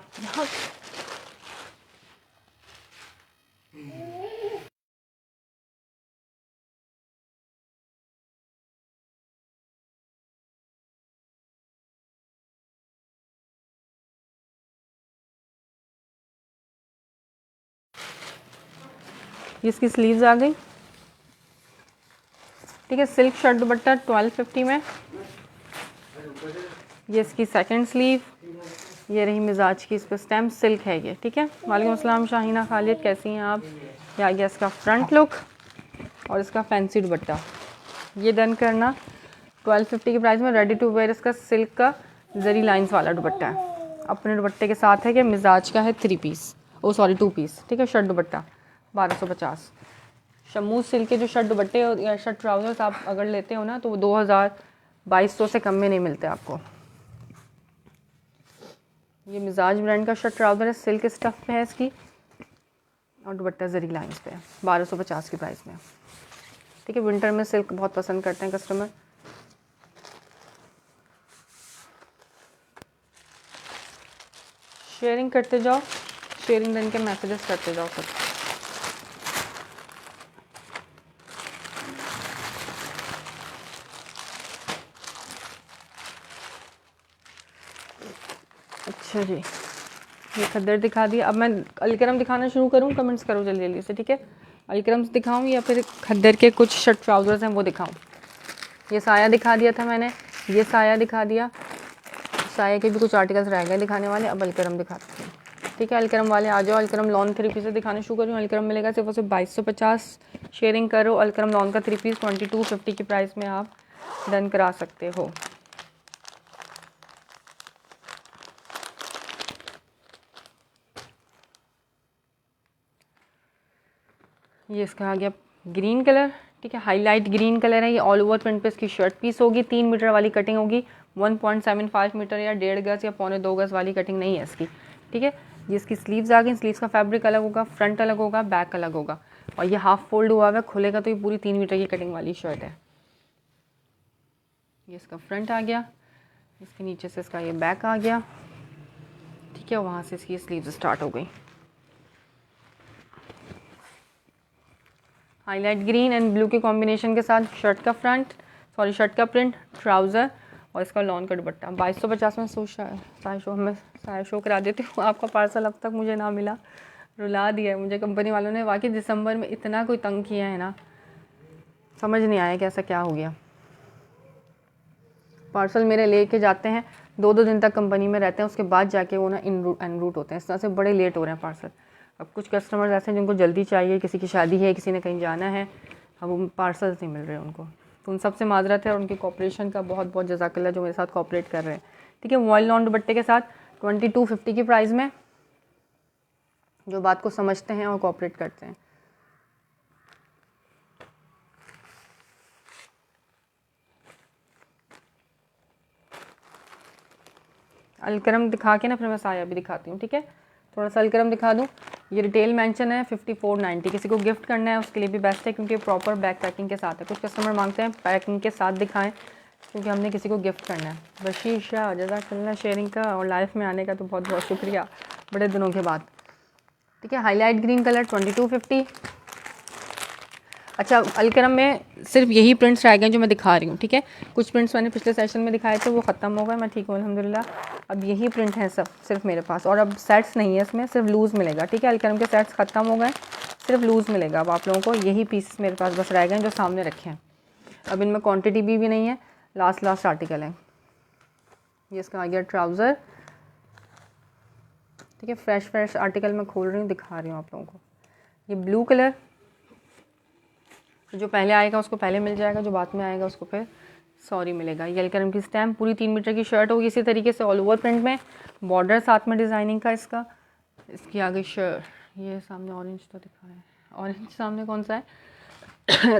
इसकी स्लीव्स आ गई। ठीक है, सिल्क शर्ट दुपट्टा 1250 में। ये इसकी सेकंड स्लीव, ये रही मिजाज की, इस पर स्टैम्प सिल्क है ये। ठीक है, वालेकुम अस्सलाम शाहीना खालिद, कैसी हैं आप। ये आ गया इसका फ्रंट लुक और इसका फैंसी दुपट्टा। ये डन करना 1250 की प्राइस में। रेडी टू वेयर इसका सिल्क का जरी लाइंस वाला दुपट्टा है। अपने दुपट्टे के साथ है कि मिजाज का है 3 पीस, ओ सॉरी 2 पीस। ठीक है, शर्ट दुपट्टा 1250। शमूज सिल्क के जो शर्ट दुपट्टे या शर्ट ट्राउजर्स आप अगर लेते हो ना, तो वो 2200 से कम में नहीं मिलते आपको। ये मिजाज ब्रांड का शर्ट ट्राउजर है, सिल्क स्टफ पे है इसकी, और दुपट्टा जरी लाइंस पे है, 1250 की प्राइस में। ठीक है, विंटर में सिल्क बहुत पसंद करते हैं कस्टमर। शेयरिंग करते जाओ, शेयरिंग डन के मैसेजेस करते जाओ सब। अच्छा जी, ये खद्दर दिखा दिया। अब मैं अलकरम दिखाना शुरू करूँ, कमेंट्स करो जल्दी जल्दी से। ठीक है, अलकरम दिखाऊँ या फिर खद्दर के कुछ शर्ट ट्राउजर्स हैं वो दिखाऊँ। ये साया दिखा दिया था मैंने, ये साया दिखा दिया, साया के भी कुछ आर्टिकल्स रह गए दिखाने वाले। अब अलकरम दिखाती हूँ। ठीक है, अलकरम वाले आ जाओ। अलकरम लॉन 3 पीस दिखाने शुरू करूँ। अलकरम मिलेगा सिर्फ और सिर्फ 2250। शेयरिंग करो, अलकरम लॉन का 3 पीस 2250 की प्राइस में आप डन करा सकते हो। ये इसका आ गया ग्रीन कलर। ठीक है, हाईलाइट ग्रीन कलर है ये। ऑल ओवर प्रिंट पे इसकी शर्ट पीस होगी। 3 मीटर वाली कटिंग होगी, 1.75 मीटर या 1.5 गज या 1.25 गज वाली कटिंग नहीं है इसकी। ठीक है, ये इसकी स्लीव्स आ गई। स्लीव्स का फैब्रिक अलग होगा, फ्रंट अलग होगा, बैक अलग होगा, और ये हाफ फोल्ड हुआ है, खुलेगा तो ये पूरी 3 मीटर की कटिंग वाली शर्ट है। ये इसका फ्रंट आ गया, इसके नीचे से इसका ये बैक आ गया। ठीक है, वहाँ से इसकी स्लीव्स स्टार्ट हो गई। हाईलाइट ग्रीन एंड ब्लू के कॉम्बिनेशन के साथ शर्ट का शर्ट का प्रिंट, ट्राउज़र और इसका लॉन का दुपट्टा। 2250 में साया शो करा देती हूँ। आपका पार्सल अब तक मुझे ना मिला, रुला दिया है मुझे कंपनी वालों ने। वाकई दिसंबर में इतना कोई तंग किया है ना, समझ नहीं आया कि ऐसा क्या हो गया। पार्सल मेरे लेके जाते हैं, 2-2 दिन तक कंपनी में रहते हैं, उसके बाद जाके वो ना इन रूट होते हैं। इस तरह से बड़े लेट हो रहे हैं पार्सल। अब कुछ कस्टमर्स ऐसे हैं जिनको जल्दी चाहिए, किसी की शादी है, किसी ने कहीं जाना है, अब वो पार्सल्स नहीं मिल रहे उनको। तो उन सबसे माजरत है, और उनकी कॉपरेशन का बहुत बहुत जज़ाकल्लाह जो मेरे साथ कॉपरेट कर रहे हैं। ठीक है, वॉयल लॉन दुपट्टे के साथ 2250 की प्राइस में, जो बात को समझते हैं और कॉपरेट करते हैं। अलकरम दिखा के ना फिर मैं साया भी दिखाती हूँ। ठीक है, थोड़ा सा अलकरम दिखा दूँ। ये रिटेल मेंशन है 5490। किसी को गिफ्ट करना है उसके लिए भी बेस्ट है, क्योंकि प्रॉपर बैक पैकिंग के साथ है। कुछ कस्टमर मांगते हैं पैकिंग के साथ दिखाएं, क्योंकि हमने किसी को गिफ्ट करना है। बशीर शाह, जज़ाकल्लाह शेयरिंग का और लाइफ में आने का तो बहुत बहुत शुक्रिया, बड़े दिनों के बाद। ठीक है, हाईलाइट ग्रीन कलर 2250। अच्छा, अलकरम में सिर्फ यही प्रिंट्स रह गए जो मैं दिखा रही हूँ, ठीक है। कुछ प्रिंट्स मैंने पिछले सेशन में दिखाए थे, वो ख़त्म हो गए, मैं ठीक हूँ अल्हम्दुलिल्लाह। अब यही प्रिंट है सब सिर्फ मेरे पास, और अब सेट्स नहीं है इसमें, सिर्फ लूज़ मिलेगा, ठीक है। अलकरम के सेट्स ख़त्म हो गए, सिर्फ लूज़ मिलेगा अब आप लोगों को। यही पीस मेरे पास बस रह गए जो सामने रखे हैं। अब इनमें क्वान्टिटी भी नहीं है, लास्ट आर्टिकल है। ये इसका आ गया ट्राउज़र, ठीक है। फ्रेश आर्टिकल मैं खोल रही हूँ, दिखा रही हूँ आप लोगों को। ये ब्लू कलर, जो पहले आएगा उसको पहले मिल जाएगा, जो बाद में आएगा उसको फिर सॉरी मिलेगा। ये अलकरम की स्टैम्प, पूरी 3 मीटर की शर्ट होगी इसी तरीके से, ऑल ओवर प्रिंट में, बॉर्डर साथ में डिज़ाइनिंग का इसका। इसकी आगे शर्ट, ये सामने ऑरेंज तो दिखा है, ऑरेंज सामने कौन सा है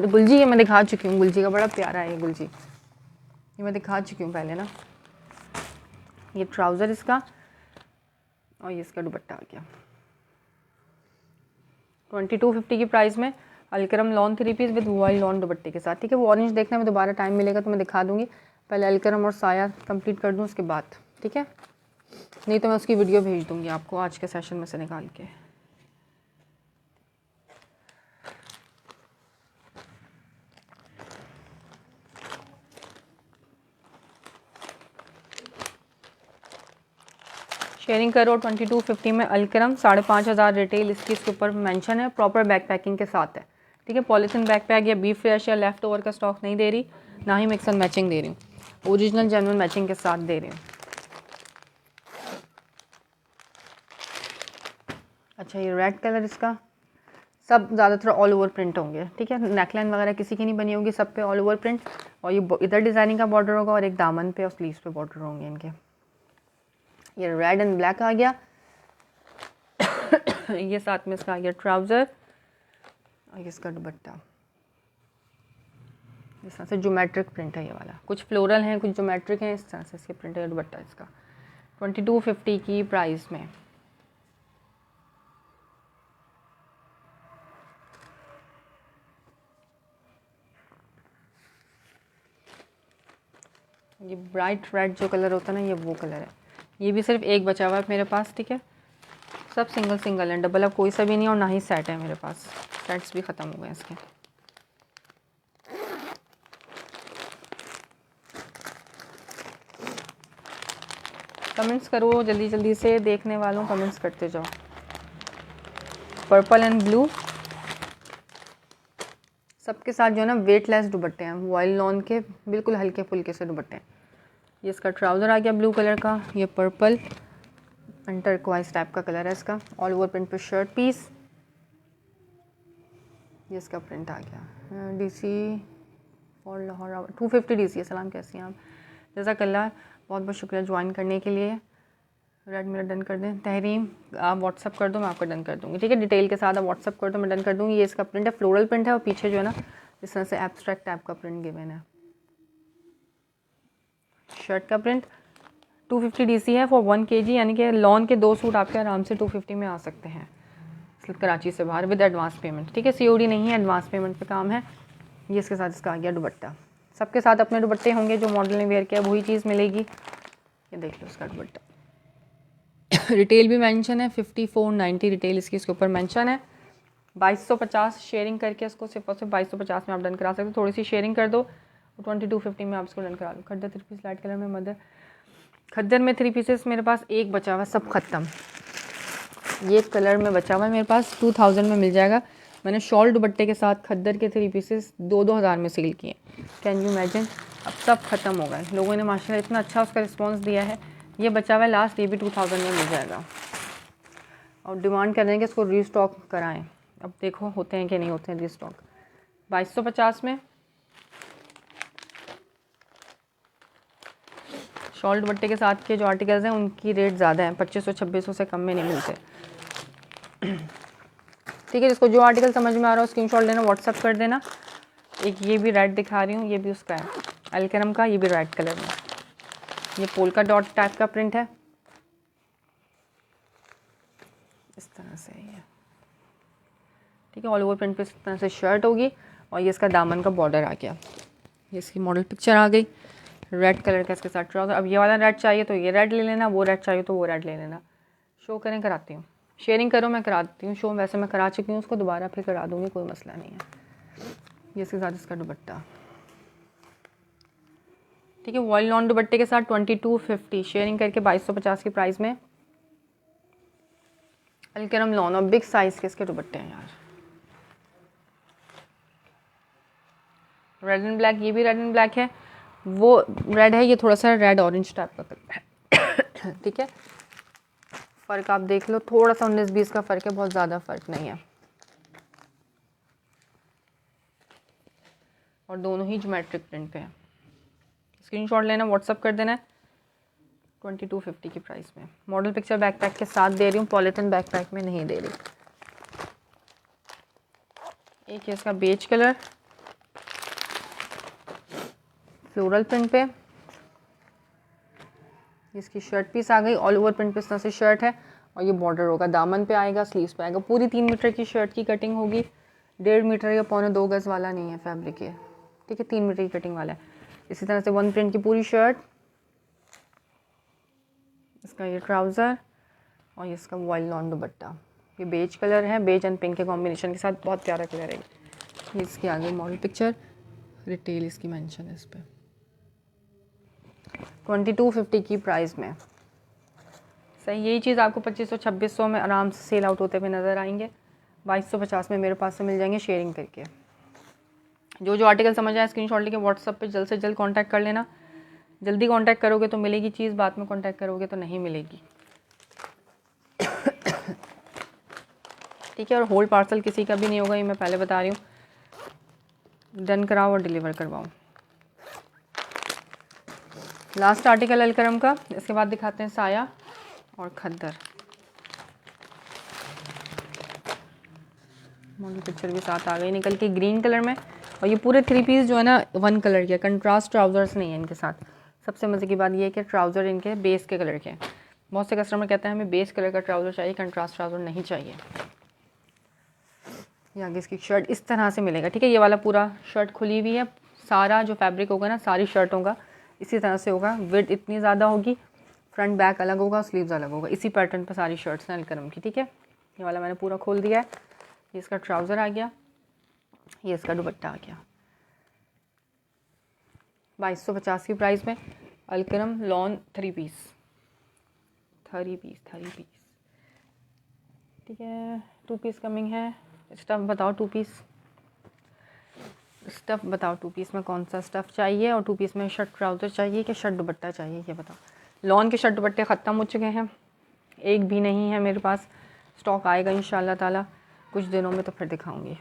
गुलजी, ये मैं दिखा चुकी हूँ, गुलजी का बड़ा प्यारा है ये गुलजी, ये मैं दिखा चुकी हूँ पहले ना। ये ट्राउज़र इसका, और ये इसका दुपट्टा आ गया 2250 की प्राइस में। Alkaram lawn 3 peace with vial lawn दुपट्टे के साथ, ठीक है। वो ऑरेंज देखने में दोबारा टाइम मिलेगा तो मैं दिखा दूँगी, पहले अलकरम और साया कंप्लीट कर दूँ उसके बाद, ठीक है। नहीं तो मैं उसकी वीडियो भेज दूँगी आपको आज के सेशन में से निकाल के। शेयरिंग करो 2250 में अलकरम, 5500 रिटेल इसकी, इसके ऊपर मेंशन है, प्रॉपर बैक पैकिंग के साथ है, ठीक है। पॉलीथिन बैक पैक या बी फ्रेश या लेफ्ट ओवर का स्टॉक नहीं दे रही, ना ही मिक्स एंड मैचिंग दे रही हूँ, ओरिजिनल जेन्युइन मैचिंग के साथ दे रही हूँ। अच्छा, ये रेड कलर इसका, सब ज़्यादातर ऑल ओवर प्रिंट होंगे, ठीक है। नेकलाइन वगैरह किसी की नहीं बनी होगी, सब पे ऑल ओवर प्रिंट, और ये इधर डिज़ाइनिंग का बॉर्डर होगा और एक दामन पे और स्लीव्स पे बॉर्डर होंगे इनके। ये रेड एंड ब्लैक आ गया ये साथ में इसका आ गया ट्राउज़र, और ये इसका दुपट्टा, इस तरह से ज्योमेट्रिक प्रिंट है ये वाला, कुछ फ्लोरल हैं कुछ ज्योमेट्रिक हैं, इस तरह से इसके प्रिंट है। दुपट्टा इसका 2250 की प्राइस में। ये ब्राइट रेड जो कलर होता है ना, ये वो कलर है। ये भी सिर्फ एक बचा हुआ है मेरे पास, ठीक है। सब सिंगल है, डबल अब कोई सा भी नहीं, और ना ही सेट है मेरे पास, सेट्स भी ख़त्म हो गए इसके। कमेंट्स करो जल्दी जल्दी से, देखने वालों कमेंट्स करते जाओ। पर्पल एंड ब्लू, सबके साथ जो है ना वेटलेस दुपट्टे हैं, वॉयल लॉन के बिल्कुल हल्के फुल्के से दुपट्टे हैं। ये इसका ट्राउज़र आ गया ब्लू कलर का, ये पर्पल एंड टर्क्वाइज टाइप का कलर है इसका, ऑल ओवर प्रिंट पे शर्ट पीस। ये इसका प्रिंट आ गया, DC और लाहौर 250 DC है। सलाम, कैसी हैं आप? जज़ाकल्लाह, बहुत बहुत शुक्रिया ज्वाइन करने के लिए। रेड मेरा डन कर दें। तहरीम, आप व्हाट्सअप कर दो, मैं आपका डन कर दूँगी, ठीक है। डिटेल के साथ आप व्हाट्सअप कर दो, मैं डन कर दूँगी। ये इसका प्रिंट है, फ्लोरल प्रिंट है, और पीछे जो है ना इस तरह से एब्स्ट्रैक्ट टाइप का प्रिंट गिवन है। शर्ट का प्रिंट 250 DC है फॉर 1 kg, यानी कि लॉन के 2 सूट आपके आराम से 250 में आ सकते हैं कराची से बाहर, विद एडवांस पेमेंट, ठीक है। COD नहीं है, एडवांस पेमेंट पे काम है। ये इसके साथ इसका आ गया दुपट्टा, सबके साथ अपने दुपट्टे होंगे, जो मॉडल ने वेयर किया वही चीज़ मिलेगी। ये देख लो इसका दुपट्टा रिटेल भी मेंशन है, 5490 रिटेल इसकी, इसके ऊपर मेंशन है। 2250 शेयरिंग करके इसको सिर्फ और सिर्फ 2250 में आप डन करा सकते हो। थोड़ी सी शेयरिंग कर दो, 2250 में आप इसको डन करा लो। खद्दर 3 पीस लाइट कलर में, मदर खद्दर में 3 पीसेस मेरे पास एक बचा हुआ, सब ख़त्म। ये कलर में बचा हुआ है मेरे पास, 2000 में मिल जाएगा। मैंने शॉल दुपट्टे के साथ खद्दर के 3 पीसेस 2-2000 में सेल किए। Can you imagine? अब सब ख़त्म हो गए, लोगों ने माशाल्लाह इतना अच्छा उसका रिस्पांस दिया है। ये बचा हुआ है लास्ट, ये भी 2000 में मिल जाएगा, और डिमांड कर रहे हैं कि इसको रीस्टॉक कराएं। अब देखो होते हैं कि नहीं होते हैं रीस्टॉक। 2250 में शॉल दुपट्टे के साथ के जो आर्टिकल्स हैं उनकी रेट ज़्यादा है, 2500-2600 से कम में नहीं मिलते, ठीक है। जिसको जो आर्टिकल समझ में आ रहा हो स्क्रीनशॉट लेना, व्हाट्सअप कर देना। एक ये भी रेड दिखा रही हूँ, ये भी उसका है अलकरम का, ये भी रेड कलर में। ये पोल्का डॉट टाइप का प्रिंट है, इस तरह से ये, ठीक है। ऑल ओवर प्रिंट पे इस तरह से शर्ट होगी, और ये इसका दामन का बॉर्डर आ गया। ये इसकी मॉडल पिक्चर आ गई, रेड कलर का इसके साथ ट्राउज़र। अब ये वाला रेड चाहिए तो ये रेड ले लेना, वो रेड चाहिए तो वो रेड ले लेना। शो करें, कराती हूँ, शेयरिंग करो, मैं करा देती हूँ शो। वैसे मैं करा चुकी हूँ उसको, दोबारा फिर करा दूँगी, कोई मसला नहीं है। ये इसके साथ इसका दुपट्टा, ठीक है। वॉयल लॉन दुपट्टे के साथ 2250 शेयरिंग करके 2250 की प्राइस में अलकरम लॉन और बिग साइज के इसके दुपट्टे हैं यार। रेड एंड ब्लैक, ये भी रेड एंड ब्लैक है, वो रेड है, ये थोड़ा सा रेड ऑरेंज टाइप का कलर है ठीक है। फ़र्क आप देख लो, थोड़ा सा 19-20 का फ़र्क है, बहुत ज़्यादा फ़र्क नहीं है। और दोनों ही ज्योमेट्रिक प्रिंट पे है। स्क्रीनशॉट लेना, व्हाट्सअप कर देना है 2250 की प्राइस में। मॉडल पिक्चर बैकपैक के साथ दे रही हूँ, पॉलिथीन बैकपैक में नहीं दे रही। एक है इसका बेज कलर फ्लोरल प्रिंट पे, इसकी शर्ट पीस आ गई, ऑल ओवर प्रिंट पे इस तरह से शर्ट है और ये बॉर्डर होगा, दामन पे आएगा, स्लीव्स पे आएगा। पूरी 3 मीटर की शर्ट की कटिंग होगी, 1.5 मीटर या 1.25 गज वाला नहीं है फैब्रिक ये, ठीक है, 3 मीटर की कटिंग वाला है। इसी तरह से 1 प्रिंट की पूरी शर्ट, इसका ये ट्राउज़र और ये इसका वॉयल लॉन दुपट्टा। ये बेज कलर है, बेज एंड पिंक के कॉम्बिनेशन के साथ, बहुत प्यारा कलर है। ये इसकी आगे मॉडल पिक्चर, रिटेल इसकी मेंशन है इस पर। 2250 की प्राइस में सही। यही चीज़ आपको 2500-2600 में आराम से सेल आउट होते हुए नज़र आएंगे। 2250 में मेरे पास से मिल जाएंगे शेयरिंग करके। जो जो आर्टिकल समझ आए स्क्रीनशॉट लेके व्हाट्सअप पे जल्द से जल्द कांटेक्ट कर लेना। जल्दी कांटेक्ट करोगे तो मिलेगी चीज़, बाद में कांटेक्ट करोगे तो नहीं मिलेगी ठीक है। और होल्ड पार्सल किसी का भी नहीं होगा, ये मैं पहले बता रही हूँ। डन कराओ और डिलीवर करवाओ। लास्ट आर्टिकल अलकरम का, इसके बाद दिखाते हैं साया और खद्दर। मॉडल पिक्चर भी साथ आ गई निकल के ग्रीन कलर में। और ये पूरे 3 पीस जो है ना 1 कलर के, कंट्रास्ट ट्राउज़र्स नहीं है इनके साथ। सबसे मज़े की बात ये है कि ट्राउज़र इनके बेस के कलर के हैं। बहुत से कस्टमर कहते हैं हमें बेस कलर का ट्राउज़र चाहिए, कंट्रास्ट ट्राउज़र नहीं चाहिए। ये आगे इसकी शर्ट इस तरह से मिलेगा, ठीक है। ये वाला पूरा शर्ट खुली हुई है, सारा जो फैब्रिक होगा ना सारी शर्टों का इसी तरह से होगा। विड्थ इतनी ज़्यादा होगी, फ्रंट बैक अलग होगा, स्लीव्स अलग होगा, इसी पैटर्न पर सारी शर्ट्स हैं अलकरम की, ठीक है। ये वाला मैंने पूरा खोल दिया है। ये इसका ट्राउज़र आ गया, ये इसका दुपट्टा आ गया। 2250 की प्राइस में अलकरम लॉन 3 पीस, ठीक है। 2 पीस कमिंग है। स्टफ़ बताओ 2 पीस, स्टफ़ बताओ 2 पीस में कौन सा स्टफ़ चाहिए, और 2 पीस में शर्ट ट्राउज़र चाहिए कि शर्ट दुपट्टा चाहिए, ये बताओ। लॉन के शर्ट दुपट्टे ख़त्म हो चुके हैं, एक भी नहीं है मेरे पास। स्टॉक आएगा इंशाल्लाह ताला कुछ दिनों में, तो फिर दिखाऊंगी।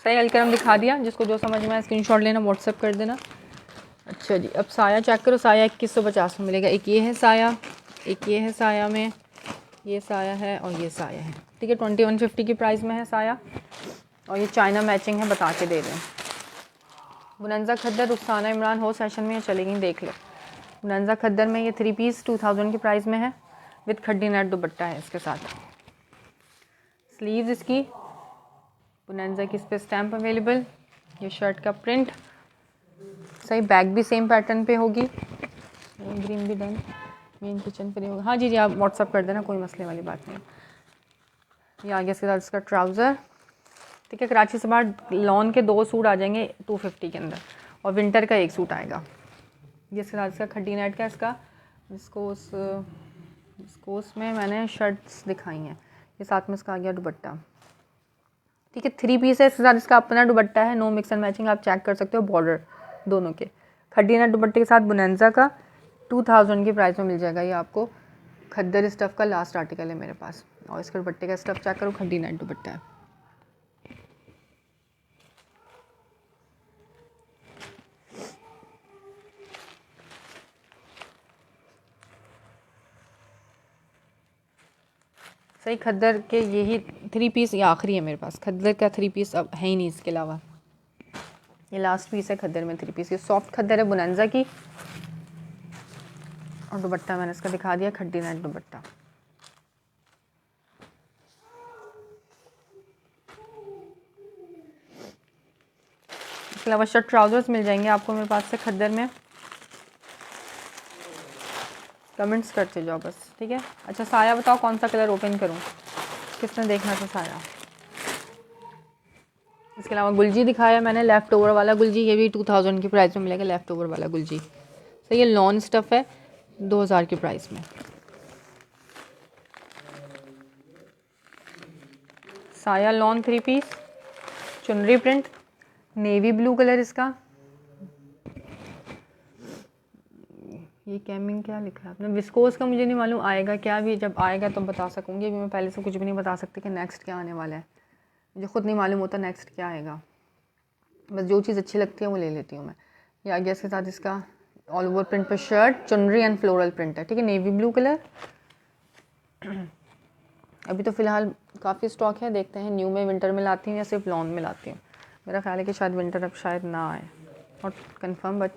सही अलकरम दिखा दिया, जिसको जो समझ में आए स्क्रीनशॉट लेना, व्हाट्सएप कर देना। अच्छा जी, अब साया चेक करो। साया 2150 में मिलेगा। एक ये है साया, एक ये है साया में, ये साया है और ये साया है, ठीक है। 2150 की प्राइस में है साया, और ये चाइना मैचिंग है, बता के दे दें। बुनंजा खद्दर रुखसाना इमरान हो सेशन में, चलेगी देख लो। बुनंजा खद्दर में ये 3 पीस 2000 की प्राइस में है, विद खड्डी नेट दुपट्टा है इसके साथ। स्लीव्स इसकी बुनंजा की इस पर स्टैम्प अवेलेबल। ये शर्ट का प्रिंट सही, बैक भी सेम पैटर्न पे होगी। ग्रीन भी डन, मेन किचन पे नहीं होगा। हाँ जी जी, आप व्हाट्सअप कर देना, कोई मसले वाली बात नहीं। ये आगे इसके साथ इसका ट्राउज़र, ठीक है। कराची से बाहर लॉन के 2 सूट आ जाएंगे 250 के अंदर, और विंटर का 1 सूट आएगा। ये इसके साथ इसका खड्डी नेट का, इसका विस्कोस में मैंने शर्ट्स दिखाई हैं। ये साथ में इसका आ गया दुपट्टा, ठीक है। 3 पीस है, इसके साथ इसका अपना दुपट्टा है, नो मिक्स एंड मैचिंग, आप चेक कर सकते हो बॉर्डर दोनों के। खड्डी नेट दुपट्टे के साथ बुनंजा का 2000 की प्राइस में मिल जाएगा ये आपको। खद्दर स्टफ़ का लास्ट आर्टिकल है मेरे पास, और इसके दुपट्टे का स्टफ़ चेक करो, खड्डी नेट दुपट्टा है। सही, खद्दर के यही 3 पीस, ये आखिरी है मेरे पास। खद्दर का 3 पीस अब है ही नहीं इसके अलावा, ये लास्ट पीस है खद्दर में 3 पीस। ये सॉफ्ट खद्दर है बुनंजा की, और दुपट्टा मैंने इसका दिखा दिया, खड्डी नेट दुपट्टा। इसके अलावा शर्ट ट्राउज़र्स मिल जाएंगे आपको मेरे पास से खद्दर में। कमेंट्स करते जाओ बस, ठीक है। अच्छा साया बताओ कौन सा कलर ओपन करूँ, किसने देखना था साया। इसके अलावा गुलजी दिखाया मैंने, लेफ़्ट ओवर वाला गुलजी, ये भी 2000 की प्राइस में मिलेगा। लेफ़्ट ओवर वाला गुलजी तो ये लॉन स्टफ़ है 2000 की प्राइस में। साया लॉन 3 पीस, चुनरी प्रिंट, नेवी ब्लू कलर इसका। ये कैमिंग क्या लिखा है आपने, विस्कोस का मुझे नहीं मालूम आएगा क्या, भी जब आएगा तो बता सकूँगी। अभी मैं पहले से कुछ भी नहीं बता सकती कि नेक्स्ट क्या आने वाला है, मुझे खुद नहीं मालूम होता नेक्स्ट क्या आएगा। बस जो चीज़ अच्छी लगती है वो ले लेती हूँ मैं। ये आ गया इसके साथ इसका ऑल ओवर प्रिंट पर शर्ट, चुनरी एंड फ्लोरल प्रिंट है, ठीक है, नेवी ब्लू कलर। अभी तो फ़िलहाल काफ़ी स्टॉक है, देखते हैं न्यू में विंटर में लाती हूँ या सिर्फ लॉन में लाती हूँ। मेरा ख्याल है कि शायद विंटर अब शायद ना आए, नॉट कंफर्म बट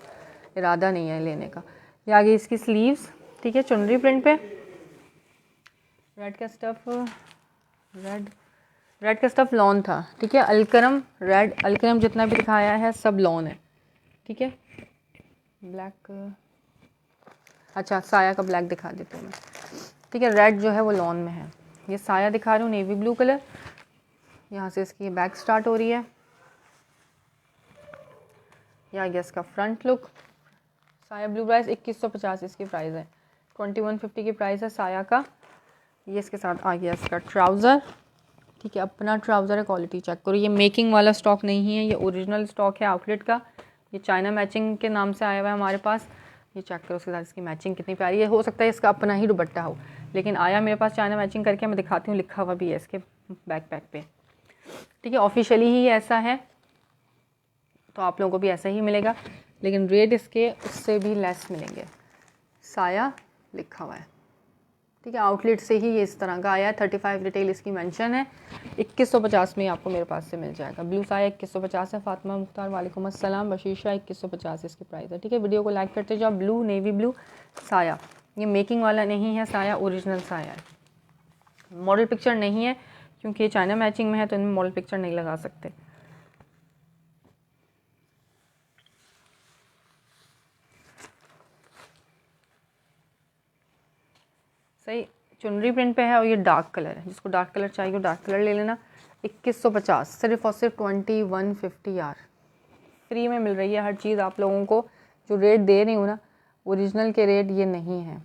इरादा नहीं है लेने का। ये आगे इसकी स्लीव्स, ठीक है, चुनरी प्रिंट पे, रेड का स्टफ़, रेड का स्टफ़ लॉन था, ठीक है। अलकरम रेड, अलकरम जितना भी दिखाया है सब लॉन है, ठीक है। ब्लैक, अच्छा साया का ब्लैक दिखा देती हूँ मैं, ठीक है। रेड जो है वो लॉन में है। ये साया दिखा रही हूँ नेवी ब्लू कलर, यहाँ से इसकी बैक स्टार्ट हो रही है। ये आ गया इसका फ्रंट लुक। साया ब्लू प्राइस 2150 इसकी प्राइस है, 2150 की प्राइस है साया का। ये इसके साथ आ गया इसका ट्राउज़र, ठीक है, अपना ट्राउज़र है, क्वालिटी चेक करो। ये मेकिंग वाला स्टॉक नहीं है, ये ओरिजिनल स्टॉक है आउटलेट का। ये चाइना मैचिंग के नाम से आया हुआ है हमारे पास। ये चेक करो उसके साथ इसकी मैचिंग कितनी प्यारी है। हो सकता है इसका अपना ही दुपट्टा हो, लेकिन आया मेरे पास चाइना मैचिंग करके, मैं दिखाती हूँ, लिखा हुआ भी है इसके बैकपैक पे, ठीक है। ऑफिशियली ही ऐसा है, तो आप लोगों को भी ऐसा ही मिलेगा, लेकिन रेट इसके उससे भी लेस मिलेंगे। साया लिखा हुआ है, ठीक है, आउटलेट से ही ये इस तरह का आया है। 35 रिटेल इसकी मेंशन है, 2150 में आपको मेरे पास से मिल जाएगा। ब्लू साया 2150 है। फातिमा मुख्तार वालेकुम अस्सलाम, बशीशा 2150 इसकी प्राइस है, ठीक है। वीडियो को लाइक करते जाओ। ब्लू नेवी ब्लू साया, ये मेकिंग वाला नहीं है साया, ओरिजिनल साया है। मॉडल पिक्चर नहीं है क्योंकि ये चाइना मैचिंग में है, तो इनमें मॉडल पिक्चर नहीं लगा सकते। सही, चुनरी प्रिंट पे है और ये डार्क कलर है, जिसको डार्क कलर चाहिए वो डार्क कलर ले लेना। 2150 सिर्फ और सिर्फ 2150 यार, फ्री में मिल रही है हर चीज़ आप लोगों को। जो रेट दे रही हूँ ना, ओरिजिनल के रेट ये नहीं है।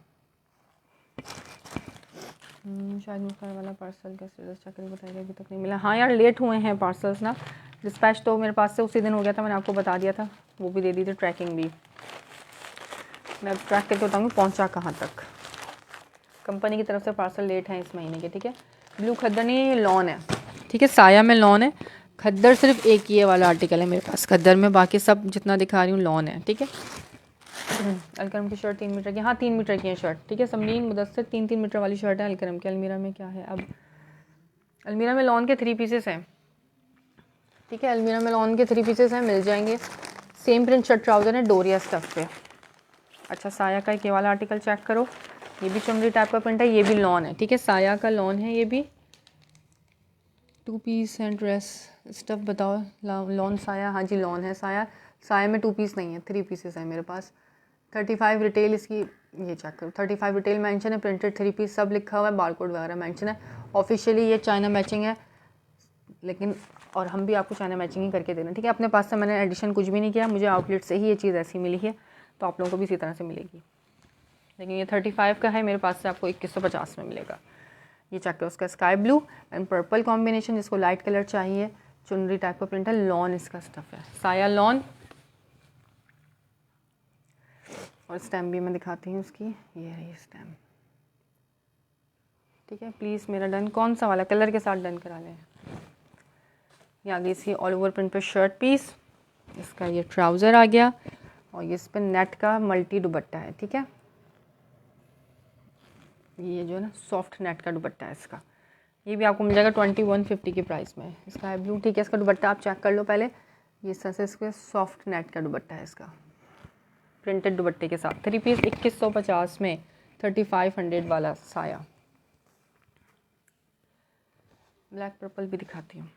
शायद मुझे वाला पार्सल का स्टेटस चेक करके बताइए, अभी तक नहीं मिला। हाँ यार लेट हुए हैं पार्सल्स ना, डिस्पैच तो मेरे पास से उसी दिन हो गया था, मैंने आपको बता दिया था, वो भी दे दी थी, ट्रैकिंग भी। मैं अब ट्रैक करके बताऊँगी पहुँचा कहाँ तक। कंपनी की तरफ से पार्सल लेट है इस महीने के, ठीक है। ब्लू खद्दर नहीं, ये लॉन है, ठीक है, साया में लॉन है। खद्दर सिर्फ एक ही वाला आर्टिकल है मेरे पास खद्दर में, बाकी सब जितना दिखा रही हूँ लॉन है, ठीक है। अलकरम की शर्ट 3 मीटर की, हाँ 3 मीटर की है शर्ट, ठीक है। समनीन मुदस्सर 3-3 मीटर वाली शर्ट है अलकरम की। अलमीरा में क्या है अब, अलमीरा में लॉन के 3 पीसेस हैं, ठीक है। अलमीरा में लॉन के 3 पीसेस हैं, मिल जाएंगे। सेम प्रिंट शर्ट ट्राउज़र है डोरिया स्टफ पे। अच्छा साया का ये वाला आर्टिकल चेक करो, ये भी चुनरी टाइप का प्रिंट है, ये भी लॉन है, ठीक है। साया का लॉन है, ये भी 2 पीस है ड्रेस स्टफ। बताओ लॉन साया, हाँ जी लॉन है साया। साया में 2 पीस नहीं है, 3 पीसेस है मेरे पास। 35 रिटेल इसकी, ये चेक करो, 35 रिटेल मेंशन है, प्रिंटेड 3 पीस सब लिखा हुआ है, बारकोड वगैरह मेंशन है। ऑफिशियली ये चाइना मैचिंग है, लेकिन और हम भी आपको चाइना मैचिंग ही करके दे रहे हैं, ठीक है। अपने पास से मैंने एडिशन कुछ भी नहीं किया, मुझे आउटलेट से ही ये चीज़ ऐसी मिली है, तो आप लोगों को भी इसी तरह से मिलेगी। लेकिन ये 35 का है, मेरे पास से आपको 2150 में मिलेगा। ये चेक करो, उसका sky blue and purple combination, जिसको लाइट कलर चाहिए, चुनरी टाइप का प्रिंट है, लॉन इसका स्टफ है, साया लॉन। और स्टैम्प भी मैं दिखाती हूँ उसकी, ये रही स्टैम्प, ठीक है। प्लीज़ मेरा डन कौन सा वाला कलर के साथ डन करा लें। ये आगे इसकी ऑल ओवर प्रिंट पे शर्ट पीस, इसका ये ट्राउज़र आ गया, और ये इस पर नेट का मल्टी दुपट्टा है, ठीक है। ये जो है ना सॉफ्ट नेट का दुपट्टा है इसका, ये भी आपको मिल जाएगा 2150 की प्राइस में। इसका है ब्लू, ठीक है। इसका दुपट्टा आप चेक कर लो पहले, ये सबसे इसके सॉफ्ट नेट का दुपट्टा है इसका, प्रिंटेड दुपट्टे के साथ। 3 पीस 2150 में, 3500 वाला साया। ब्लैक पर्पल भी दिखाती हूँ,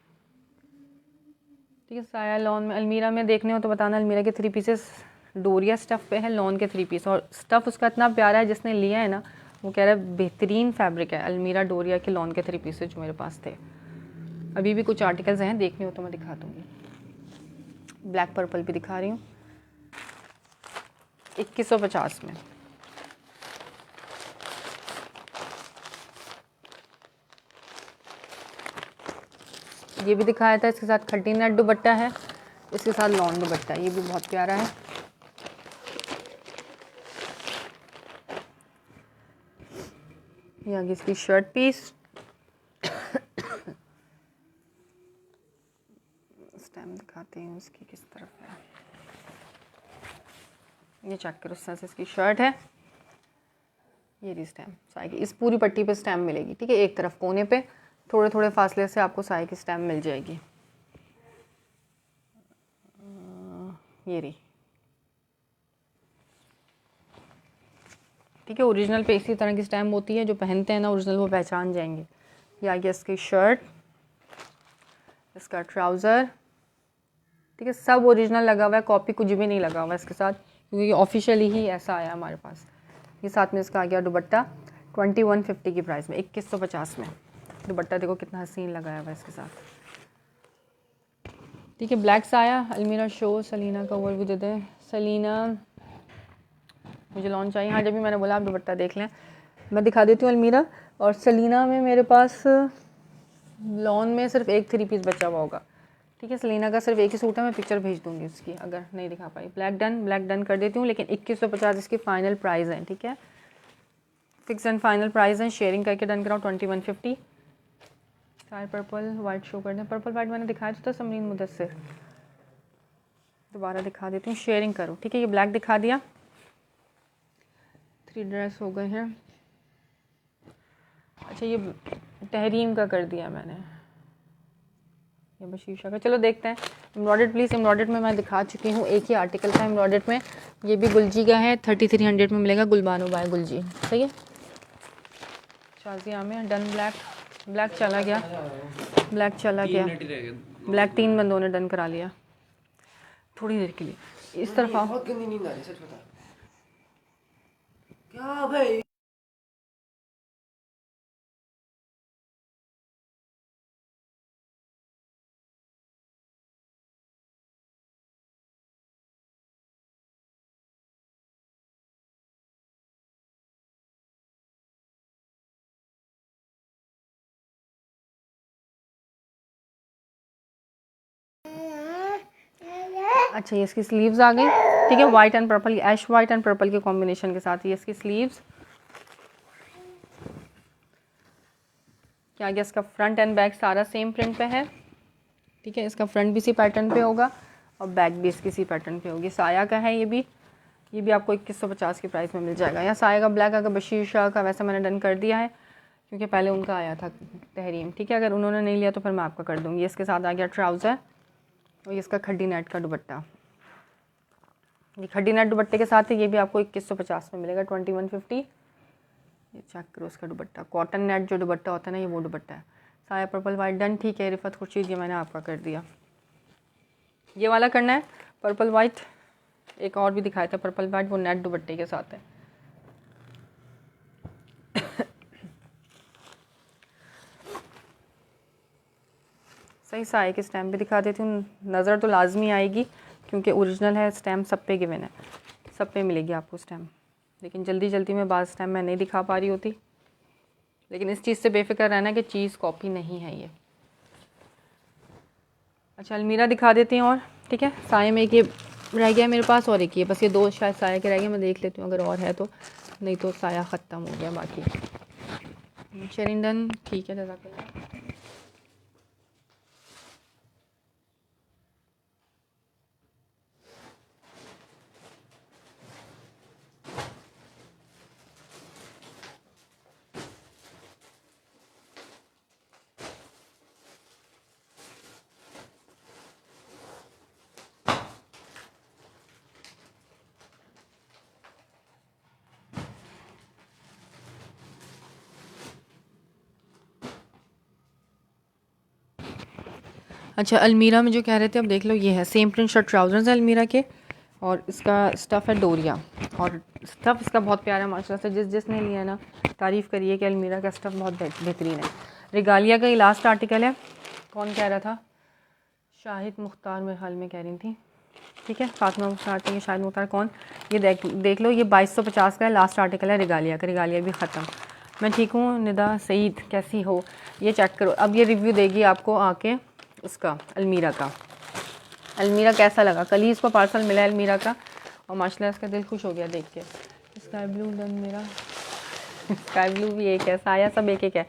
ठीक है। साया लॉन में, अलमीरा में देखने हो तो बताना, अलमीरा के 3 पीसेस डोरिया स्टफ़ पे है, लॉन के 3 पीस, और स्टफ़ उसका इतना प्यारा है, जिसने लिया है ना वो कह रहा है बेहतरीन फैब्रिक है। अलमीरा डोरिया के लॉन के 3 पीसेज जो मेरे पास थे। अभी भी कुछ आर्टिकल्स हैं, देखने हो तो मैं दिखा दूँगी। ब्लैक पर्पल भी दिखा रही हूँ 2150 में। ये भी दिखाया था, इसके साथ खट्टी नेट दुपट्टा है, इसके साथ लॉन दुपट्टा है, ये भी बहुत प्यारा है। ये आगे इसकी शर्ट पीस, स्टैम्प दिखाते हैं इसकी किस तरफ है। ये चेक करो, इस तरह से इसकी शर्ट है, ये रही स्टैम्प साई की। इस पूरी पट्टी पे स्टैम्प मिलेगी, ठीक है। एक तरफ कोने पे थोड़े थोड़े फासले से आपको साई की स्टैम्प मिल जाएगी। ये रही, ठीक है। ओरिजिनल पे इसी तरह की स्टैम्प होती है, जो पहनते हैं ना ओरिजिनल वो पहचान जाएंगे। ये आ गया इसकी शर्ट, इसका ट्राउज़र, ठीक है। सब ओरिजिनल लगा हुआ है, कॉपी कुछ भी नहीं लगा हुआ है इसके साथ, क्योंकि ये ऑफिशियली ही ऐसा आया हमारे पास। ये साथ में इसका आ गया दुपट्टा 2150 की प्राइस में, 2150 में। दुपट्टा देखो कितना हसीन लगाया हुआ है इसके साथ, ठीक है। ब्लैक सा आया। अलमीरा शो सलीना का ओवरव्यू दे दें। सलीना मुझे लॉन चाहिए, हाँ जब भी मैंने बोला आप दुपट्टा देख लें, मैं दिखा देती हूँ अलमीरा। और सलीना में मेरे पास लॉन में सिर्फ एक 3 पीस बचा हुआ होगा, ठीक है। सलीना का सिर्फ एक ही सूट है, मैं पिक्चर भेज दूँगी उसकी अगर नहीं दिखा पाई। ब्लैक डन कर देती हूँ, लेकिन 2150 इसकी फ़ाइनल प्राइस है, ठीक है। फिक्स एंड फाइनल प्राइस है, शेयरिंग करके डन कराओ 2150। स्काई पर्पल वाइट शो कर दें। पर्पल वाइट मैंने दिखाया तो था समरीन मुदस्सिर, दोबारा दिखा देती हूँ, शेयरिंग करो, ठीक है। ये ब्लैक दिखा दिया, 3 ड्रेस हो गए हैं। अच्छा ये तहरीम का कर दिया मैंने, ये बशीशा का। चलो देखते हैं। एम्ब्रॉयडर्ड प्लीज़, एम्ब्रॉयडर्ड में मैं दिखा चुकी हूँ, एक ही आर्टिकल था एम्ब्रॉयडर्ड में। ये भी गुलजी का है, 3300 में मिलेगा, गुलबानो बाय गुलजी, सही है। शाजिया में डन। ब्लैक चला गया, ब्लैक 3 बंदों ने डन करा लिया थोड़ी देर के लिए। इस तरफ आओ। बहुत गंदी नींद आ रही है, सच बता। क्या भाई? अच्छा ये इसकी स्लीव्स आ गई, ठीक है। White and purple, ash white and purple के कॉम्बिनेशन के साथ ये इसकी स्लीव्स। क्या गया इसका फ्रंट एंड बैक सारा सेम प्रिंट पे है, ठीक है। इसका फ्रंट भी इसी पैटर्न पे होगा और बैक भी इसकी इसी पैटर्न पे होगी। साया का है ये भी आपको 2150 की प्राइस में मिल जाएगा। या साया का ब्लैक अगर बशीर शाह का वैसा मैंने डन कर दिया है, क्योंकि पहले उनका आया था तहरीम, ठीक है। अगर उन्होंने नहीं लिया तो फिर मैं आपका कर दूँगी। इसके साथ आ गया ट्राउज़र और इसका खड्डी नेट का दुपट्टा। ये खड्डी नेट दुपट्टे के साथ है, ये भी आपको 2150 में मिलेगा, 2150। ये चेक करो उसका दुपट्टा, कॉटन नेट जो दुपट्टा होता है ना, ये वो दुपट्टा है। साया पर्पल वाइट डन, ठीक है। रिफत खुर्शीद ये मैंने आपका कर दिया। ये वाला करना है पर्पल वाइट, एक और भी दिखाया था पर्पल वाइट, वो नेट दुपट्टे के साथ है। सही साए की स्टैम्प भी दिखा देती हूँ, नज़र तो लाजमी आएगी क्योंकि ओरिजिनल है। स्टैम्प सब पे गिवन है, सब पे मिलेगी आपको स्टैम्प, लेकिन जल्दी जल्दी में बाज़ स्टैम्प मैं नहीं दिखा पा रही होती। लेकिन इस चीज़ से बेफिक्र रहना कि चीज़ कॉपी नहीं है ये। अच्छा अलमीरा दिखा देती हैं और, ठीक है। साए में एक ये रह गया मेरे पास और एक ये, बस ये 2 शायद साया के रह गए, मैं देख लेती हूँ अगर और है तो, नहीं तो साया ख़त्म हो गया बाकी। शेरिंडन, ठीक है जज़ाकल्लाह। अच्छा अलमीरा में जो कह रहे थे अब देख लो, ये है सेम प्रिंट शर्ट ट्राउजर्स है अलमीरा के, और इसका स्टफ़ है डोरिया, और स्टफ़ इसका बहुत प्यारा माशाल्लाह से। जिसने लिया ना तारीफ़ करिए कि अलमीरा का स्टफ़ बहुत बेहतरीन है। रिगालिया का ये लास्ट आर्टिकल है। कौन कह रहा था? शाहिद मुख्तार मेरे ख्याल में कह रही थी, ठीक है। फातिमा मुख्तार थी, शाहिद मुख्तार कौन? ये देख लो, ये 2250 का है, लास्ट आर्टिकल है रिगालिया का। रिगालिया भी ख़त्म। मैं ठीक हूँ निदा सईद, कैसी हो? ये चेक करो। अब ये रिव्यू देगी आपको आके उसका, अलमीरा का। अलमीरा कैसा लगा? कल ही इसको पार्सल मिला है अलमीरा का, और माशाल्लाह इसका दिल खुश हो गया देख के। स्काई ब्लू डन मेरा स्काई ब्लू भी एक है, साया सब एक एक है।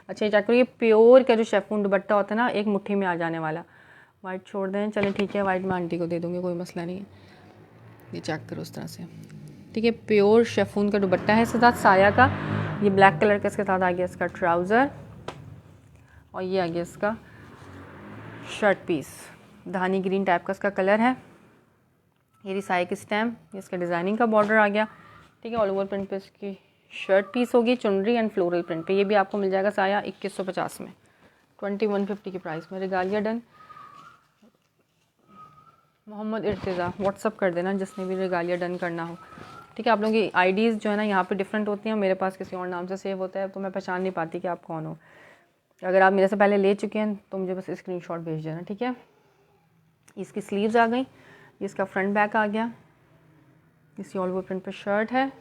अच्छा ये चेक करो, ये प्योर का जो शेफून दुपट्टा होता है ना, एक मुट्ठी में आ जाने वाला। वाइट छोड़ दें, चलें ठीक है, वाइट मैं आंटी को दे दूँगी, कोई मसला नहीं है। ये चेक करो उस तरह से, ठीक है। प्योर शेफून का दुपट्टा है, इसके साथ साया का। ये ब्लैक कलर का इसके साथ आ गया इसका ट्राउज़र, और ये आ गया इसका शर्ट पीस। धानी ग्रीन टाइप का इसका कलर है। ये रिसाई की स्टैम्प, इसका डिज़ाइनिंग का बॉर्डर आ गया, ठीक है। ऑल ओवर प्रिंट पे इसकी शर्ट पीस होगी, चुनरी एंड फ्लोरल प्रिंट पे। ये भी आपको मिल जाएगा साया 2150 में, 2150 की प्राइस में। Regalia done. Mohammad Irtiza WhatsApp कर देना जिसने भी रिगालिया डन करना हो, ठीक है। आप लोगों की आईडीज़ जो है ना यहाँ पे डिफरेंट होती हैं, मेरे पास किसी और नाम से सेव होता है, तो मैं पहचान नहीं पाती कि आप कौन हो। अगर आप मेरे से पहले ले चुके हैं तो मुझे बस स्क्रीनशॉट भेज देना, ठीक है। इसकी स्लीव्स आ गई, इसका फ्रंट बैक आ गया, इसकी ऑल ओवर प्रिंट पे शर्ट है,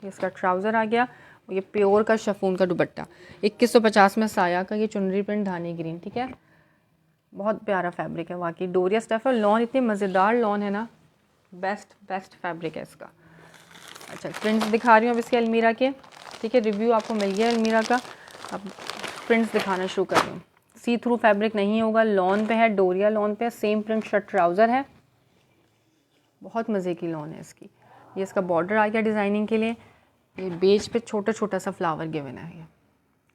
इसका ट्राउज़र आ गया, और ये प्योर का शिफॉन का दुपट्टा 2150 में साया का। ये चुनरी प्रिंट धानी ग्रीन, ठीक है। बहुत प्यारा फैब्रिक है वाकई, डोरिया स्टफ़ है। लॉन इतनी मज़ेदार लॉन है ना, बेस्ट फैब्रिक है इसका। अच्छा प्रिंट्स दिखा रही हूँ अब इसके अलमीरा के, ठीक है। रिव्यू आपको मिल गया अलमीरा का, अब प्रिंट्स दिखाना शुरू कर रही हूँ। सी थ्रू फैब्रिक नहीं होगा, लॉन पे है, डोरिया लॉन पे, सेम प्रिंट शर्ट ट्राउज़र है, बहुत मज़े की लॉन है इसकी। ये इसका बॉर्डर आ गया डिज़ाइनिंग के लिए, ये बेज पे छोटा छोटा सा फ्लावर गिवन है ये,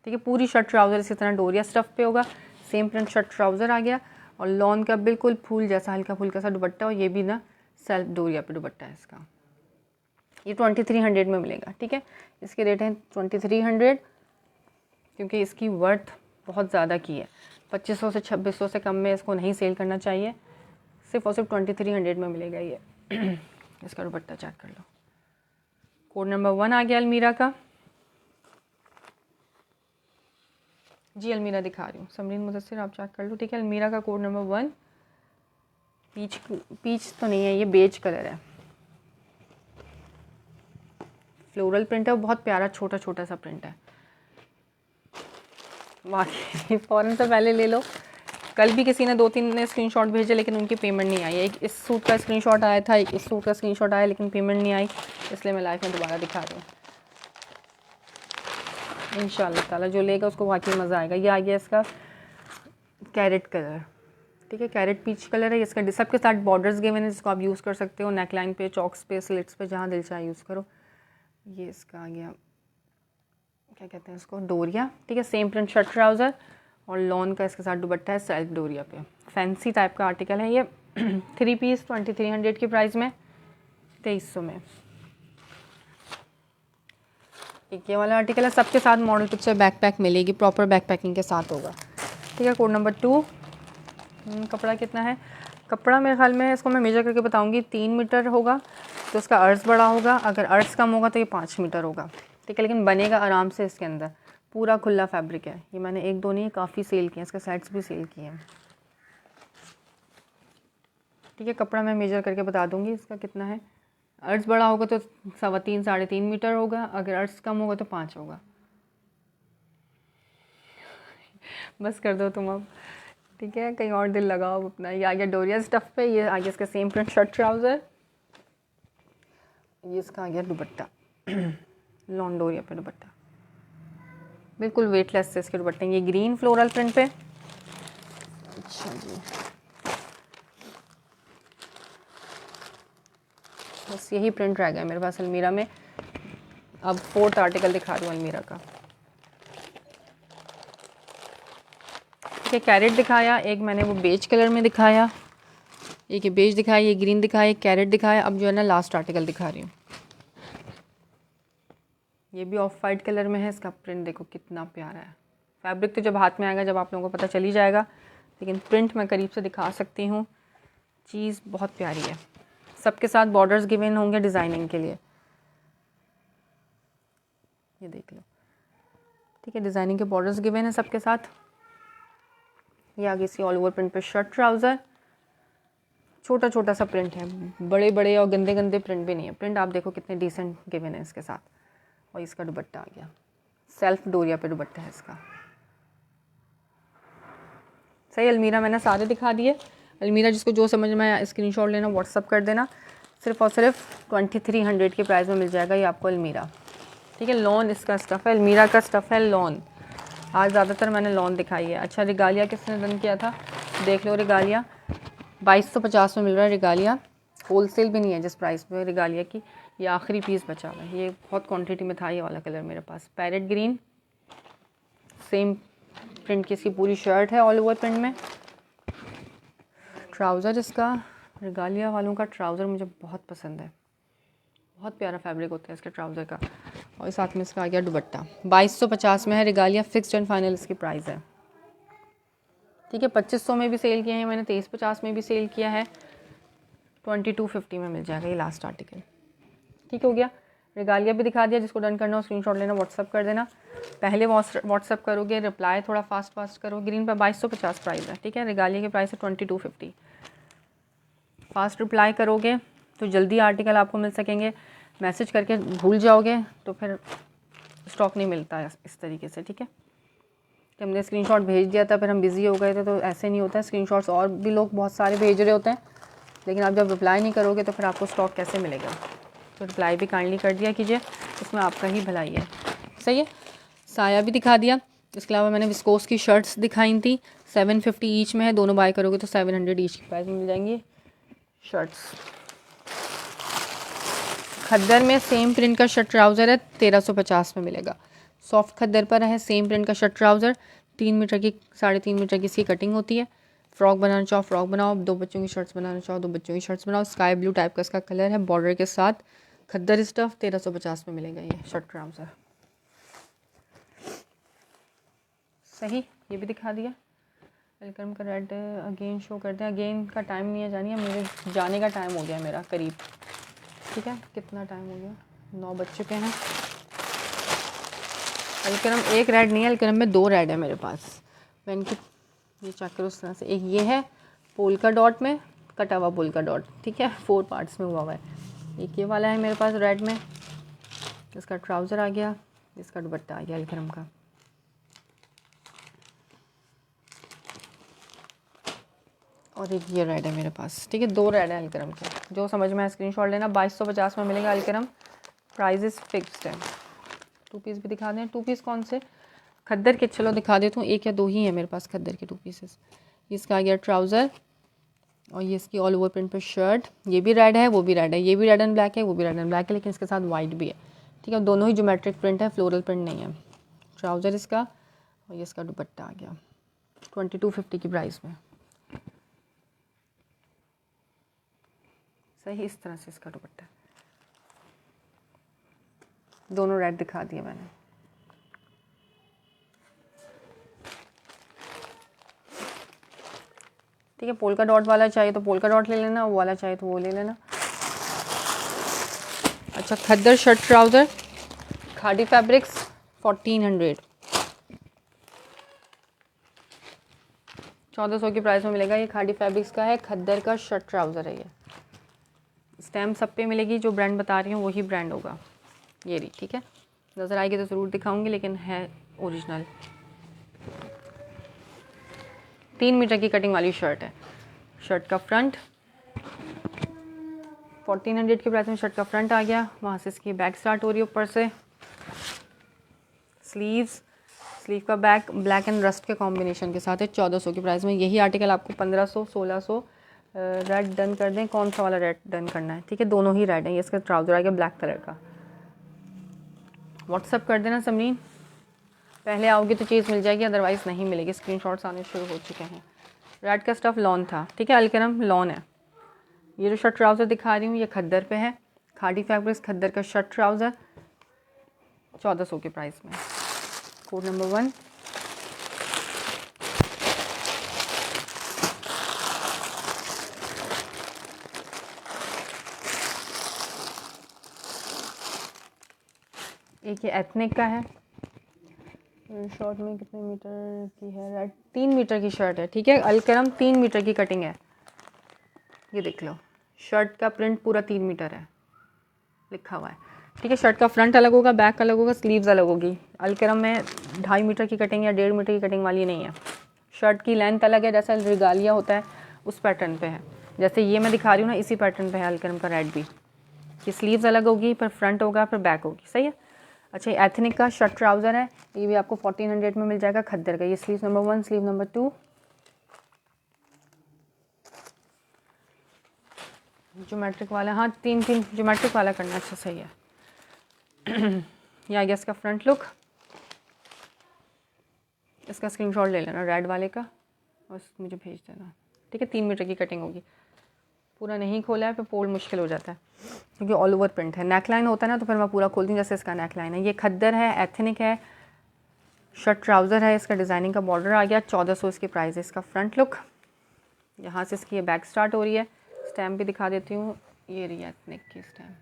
ठीक है। पूरी शर्ट ट्राउज़र इसी तरह डोरिया स्टफ़ पे होगा, सेम प्रिंट शर्ट ट्राउज़र आ गया, और लॉन का बिल्कुल फूल जैसा हल्का फुल्का सा दुपट्टा, और ये भी ना सेल्फ डोरिया पे दुपट्टा है इसका। ये 2300 में मिलेगा, ठीक है। इसके रेट हैं 2300, क्योंकि इसकी वर्थ बहुत ज़्यादा की है। 2500 से 2600 से कम में इसको नहीं सेल करना चाहिए, सिर्फ और सिर्फ 2300 में मिलेगा ये। इसका दुपट्टा चेक कर लो। कोड नंबर 1 आ गया अलमीरा का जी। अलमीरा दिखा रही हूँ, समरीन मुदस्सिर आप चेक कर लो, ठीक है। अलमीरा का कोड नंबर 1, पीच तो नहीं है, ये बेज कलर है, फ्लोरल प्रिंट है, बहुत प्यारा छोटा छोटा सा प्रिंट है वाकई। फ़ौरन से पहले ले लो। कल भी किसी ने 2-3 ने स्क्रीनशॉट भेजे, लेकिन उनकी पेमेंट नहीं आई। एक इस सूट का स्क्रीनशॉट आया था, एक इस सूट का स्क्रीनशॉट आया, लेकिन पेमेंट नहीं आई, इसलिए मैं लाइव में दोबारा दिखा रही हूँ। इंशाल्लाह ताला जो लेगा उसको वाकई मज़ा आएगा। ये आ गया इसका कैरेट कलर, ठीक है। कैरेट पीच कलर है इसका, सबके साथ बॉर्डर्स गिवन है, जिसको आप यूज़ कर सकते हो नेक लाइन पे, चॉक्स पे, स्लिट्स पे, जहाँ दिल चाहे यूज़ करो। ये इसका आ गया, क्या कहते हैं इसको, डोरिया, ठीक है। सेम प्रिंट शर्ट ट्राउज़र, और लॉन का इसके साथ दुपट्टा है सेल्फ डोरिया पे। फैंसी टाइप का आर्टिकल है ये। 3 पीस 2300 की प्राइस में, 2300 में। एक ये वाला आर्टिकल है, सबके साथ मॉडल पिक्चर बैकपैक मिलेगी, प्रॉपर बैकपैकिंग के साथ होगा, ठीक है। Code number 2। कपड़ा कितना है? कपड़ा मेरे ख्याल में, इसको मैं मेजर करके बताऊंगी, 3 मीटर होगा, तो उसका अर्ज़ बड़ा होगा। अगर अर्ज़ कम होगा तो ये 5 मीटर होगा, ठीक है। लेकिन बनेगा आराम से, इसके अंदर पूरा खुला फैब्रिक है। ये मैंने 1-2 नहीं, काफ़ी सेल किए हैं, इसके सेट्स भी सेल किए हैं, ठीक है। कपड़ा मैं मेजर करके बता दूंगी इसका कितना है। अर्ज़ बड़ा होगा तो 3.25 साढ़े 3 मीटर होगा, अगर अर्ज़ कम होगा तो 5 होगा। बस कर दो तुम अब, ठीक है, कहीं और दिल लगाओ अपना। ये आ गया डोरिया स्टफ़ पे, ये आ गया इसका सेम प्रिंट शर्ट ट्राउज़र, ये इसका आ गया दुपट्टा लॉन डोरिया पे दुपट्टा, बिल्कुल वेटलेस है इसके दुपट्टे। ये ग्रीन फ्लोरल प्रिंट पे। अच्छा जी, बस यही प्रिंट रह गया मेरे पास अलमीरा में। अब 4th आर्टिकल दिखा रही हूँ अलमीरा का, ठीक है। कैरेट दिखाया, एक मैंने वो बेज कलर में दिखाया, एक ये बेज दिखाया, ये ग्रीन दिखाया, कैरेट दिखाया। अब जो है ना लास्ट आर्टिकल दिखा रही हूँ, ये भी ऑफ वाइट कलर में है। इसका प्रिंट देखो कितना प्यारा है। फैब्रिक तो जब हाथ में आएगा, जब आप लोगों को पता चल ही जाएगा, लेकिन प्रिंट मैं करीब से दिखा सकती हूँ। चीज़ बहुत प्यारी है, सबके साथ बॉर्डर्स गिवन होंगे डिज़ाइनिंग के लिए, ये देख लो, ठीक है। डिज़ाइनिंग के बॉर्डर्स गिवन है सबके साथ। ये आगे सी ऑल ओवर प्रिंट पे शर्ट ट्राउज़र, छोटा छोटा सा प्रिंट है, बड़े बड़े और गंदे गंदे प्रिंट भी नहीं है। प्रिंट आप देखो कितने डिसेंट गिवन है इसके साथ। और इसका दुपट्टा आ गया, सेल्फ डोरिया पे दुपट्टा है इसका। सही, अलमीरा मैंने सारे दिखा दिए। अलमीरा जिसको जो समझ में आया स्क्रीनशॉट लेना, व्हाट्सअप कर देना। सिर्फ और सिर्फ 2300 के प्राइस में मिल जाएगा ये आपको अलमीरा, ठीक है। लॉन इसका स्टफ़ है, अलमीरा का स्टफ़ है लॉन। आज ज़्यादातर मैंने लॉन दिखाई है। अच्छा, रिगालिया किसने डन किया था देख लो। रिगालिया 2250 में मिल रहा है। रिगालिया होलसेल भी नहीं है जिस प्राइस पे रिगालिया की। ये आखिरी पीस बचा हुआ है, ये बहुत क्वांटिटी में था ये वाला कलर मेरे पास। पैरेट ग्रीन, सेम प्रिंट की इसकी पूरी शर्ट है, ऑल ओवर प्रिंट में। ट्राउज़र इसका, रिगालिया वालों का ट्राउज़र मुझे बहुत पसंद है, बहुत प्यारा फैब्रिक होता है इसके ट्राउज़र का। और साथ में इसका आ गया दुपट्टा। 2250 में है रिगालिया, फिक्स्ड एंड फाइनल इसकी प्राइस है, ठीक है। 2500 में भी सेल किए हैं मैंने, 2350 में भी सेल किया है, 2250 में मिल जाएगा ये लास्ट आर्टिकल, ठीक हो गया। रिगालिया भी दिखा दिया। जिसको डन करना हो स्क्रीनशॉट लेना, व्हाट्सअप कर देना। पहले व्हाट्सअप करोगे, रिप्लाई थोड़ा फास्ट करो। ग्रीन पर 2250 प्राइस है, ठीक है। रिगालिया की प्राइस है 2250। फास्ट रिप्लाई करोगे तो जल्दी आर्टिकल आपको मिल सकेंगे। मैसेज करके भूल जाओगे तो फिर स्टॉक नहीं मिलता है इस तरीके से, ठीक है। कि हमने स्क्रीनशॉट भेज दिया था फिर हम बिज़ी हो गए थे, तो ऐसे नहीं होता है। स्क्रीनशॉट्स और भी लोग बहुत सारे भेज रहे होते हैं, लेकिन आप जब रिप्लाई नहीं करोगे तो फिर आपको स्टॉक कैसे मिलेगा। तो रिप्लाई भी काइंडली कर दिया कीजिए, इसमें आपका ही भलाई है, सही है। साया भी दिखा दिया। इसके अलावा मैंने विस्कोस की शर्ट्स दिखाई थी, 750 ईच में है। दोनों बाय करोगे तो 700 ईच की प्राइस में मिल जाएंगी शर्ट्स। खद्दर में सेम प्रिंट का शर्ट ट्राउज़र है, 1350 में मिलेगा। सॉफ्ट खद्दर पर है सेम प्रिंट का शर्ट ट्राउज़र, 3 मीटर की 3.5 मीटर की इसकी कटिंग होती है। फ्रॉक बनाना चाहो फ्रॉक बनाओ, 2 बच्चों की शर्ट्स बनाना चाहो 2 बच्चों की शर्ट्स बनाओ। स्काई ब्लू टाइप का इसका कलर है, बॉर्डर के साथ। खद्दर स्टफ़ 1350 में मिलेगा ये शर्ट ट्राउज़र, सही। ये भी दिखा दिया। वेलकम का रेड अगेन शो करते हैं। अगेन का टाइम नहीं है जानिए, मेरे जाने का टाइम हो गया मेरा करीब, ठीक है। कितना टाइम हो गया, 9 बज चुके हैं। अलकरम एक रेड नहीं है, अलकरम में 2 रेड है मेरे पास। मैं इनकी ये चेक करो उस तरह से। एक ये है पोल्का डॉट में, कटा हुआ पोल्का डॉट, ठीक है, 4 पार्ट्स में हुआ है। एक ये वाला है मेरे पास रेड में, इसका ट्राउज़र आ गया, इसका दुपट्टा आ गया अलकरम का। और एक ये रेड है मेरे पास, ठीक है। 2 रेड है अलकरम के। जो समझ में है स्क्रीनशॉट लेना। 2250 में मिलेगा अलकरम, प्राइजेस फिक्स्ड है। 2 पीस भी दिखा दें। 2 पीस कौन से खद्दर के, चलो दिखा देता हूँ। 1 या 2 ही है मेरे पास खद्दर के 2 पीसेस। इसका आ गया ट्राउज़र, और ये इसकी ऑल ओवर प्रिंट पे शर्ट। ये भी रेड है, वो भी रेड है, ये भी रेड एंड ब्लैक है, वो भी रेड एंड ब्लैक है, लेकिन इसके साथ वाइट भी है, ठीक है। दोनों ही ज्योमेट्रिक प्रिंट है, फ्लोरल प्रिंट नहीं है। ट्राउज़र इसका, और ये इसका दुपट्टा आ गया 2250 की प्राइस में, सही। इस तरह से इसका दुपट्टा, दोनों रेड दिखा दिए मैंने। ठीक है, पोल्का डॉट वाला चाहिए तो पोल्का डॉट ले लेना, वो वाला चाहिए तो वो ले लेना। अच्छा, खद्दर शर्ट ट्राउज़र खादी फैब्रिक्स 1400, 1400 की प्राइस में मिलेगा। ये खादी फैब्रिक्स का है, खद्दर का शर्ट ट्राउज़र है। ये स्टैम्प सब पे मिलेगी, जो ब्रांड बता रही हूँ वही ब्रांड होगा ये भी, ठीक है। नज़र आएगी तो ज़रूर दिखाऊंगी, लेकिन है ओरिजिनल। 3 मीटर की कटिंग वाली शर्ट है। शर्ट का फ्रंट 1400 की प्राइस में शर्ट का फ्रंट आ गया। वहाँ से इसकी बैक स्टार्ट हो रही है ऊपर से। स्लीव का बैक ब्लैक एंड रस्ट के कॉम्बिनेशन के साथ है, 1400 की प्राइस में। यही आर्टिकल आपको 1500 1600। रेड डन कर दें, कौन सा वाला रेड डन करना है, ठीक है। दोनों ही रेड है। ये इसका ट्राउज़र आ गया ब्लैक कलर का। व्हाट्सअप कर देना समरीन, पहले आओगे तो चीज़ मिल जाएगी, अदरवाइज़ नहीं मिलेगी। स्क्रीनशॉट्स आने शुरू हो चुके हैं। रेड का स्टफ़ लॉन था, ठीक है, अलकरम लॉन है। ये जो शर्ट ट्राउज़र दिखा रही हूँ ये खद्दर पे है, खादी फैब्रिक्स खद्दर का शर्ट ट्राउज़र 1400 के प्राइस में। Code number 1। एक ये एथनिक का है, शॉर्ट में कितने मीटर की है, 3 मीटर की शर्ट है, ठीक है। अलकरम 3 मीटर की कटिंग है, ये देख लो, शर्ट का प्रिंट पूरा 3 मीटर है लिखा हुआ है, ठीक है। शर्ट का फ्रंट अलग होगा, बैक अलग होगा, स्लीव्स अलग होगी। अलकरम में 2.5 मीटर की कटिंग या 1.5 मीटर की कटिंग वाली नहीं है। शर्ट की लेंथ अलग है, जैसा रिगालिया होता है उस पैटर्न पे है, जैसे ये मैं दिखा रही हूँ ना, इसी पैटर्न पे है अलकरम का रेड भी, कि स्लीव्स अलग होगी, फिर फ्रंट होगा, फिर बैक होगी, सही है। अच्छा, ये एथनिक का शर्ट ट्राउज़र है, ये भी आपको 1400 में मिल जाएगा खद्दर का। ये sleeve number 1, sleeve number 2, geometric वाला, हाँ 3 ज्योमेट्रिक वाला करना, अच्छा सही है। ये आ गया इसका फ्रंट लुक, इसका स्क्रीनशॉट ले लेना रेड वाले का और मुझे भेज देना, ठीक है। 3 मीटर की कटिंग होगी, पूरा नहीं खोला है फिर फोल्ड मुश्किल हो जाता है क्योंकि ऑल ओवर प्रिंट है। नेकलाइन होता है ना तो फिर मैं पूरा खोलती हूँ, जैसे इसका नेकलाइन है। ये खद्दर है, एथनिक है, शर्ट ट्राउज़र है, इसका डिज़ाइनिंग का बॉर्डर आ गया, 1400 इसकी प्राइस है। इसका फ्रंट लुक, यहाँ से इसकी ये बैक स्टार्ट हो रही है, स्टैम्प भी दिखा देती हूँ, ये रही है एथनिक की स्टैम्प,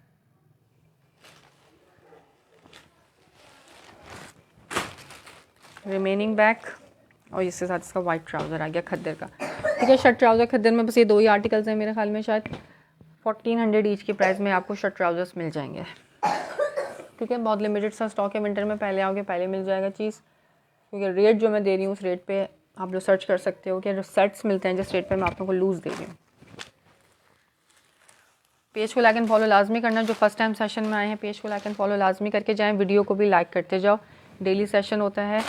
रिमेनिंग बैक, और इसके साथ इसका वाइट ट्राउज़र आ गया खद्दर का, ठीक है। शर्ट ट्राउज़र खद्दर में बस ये 2 ही आर्टिकल्स हैं मेरे ख्याल में, शायद 1400 ईच की प्राइस में आपको शर्ट ट्राउज़र्स मिल जाएंगे, ठीक है। बहुत लिमिटेड सा स्टॉक है, विंटर में पहले आओगे पहले मिल जाएगा चीज़, क्योंकि रेट जो मैं दे रही हूँ उस रेट पे आप लोग सर्च कर सकते हो कि जो सेट्स मिलते हैं जिस रेट पे मैं आप लोगों को लूज़ दे रही हूँ। पेज को लाइक एंड फॉलो लाजमी करना, जो फर्स्ट टाइम सेशन में आए हैं पेज को लाइक एंड फॉलो लाजमी करके जाएं, वीडियो को भी लाइक करते जाओ। डेली सेशन होता है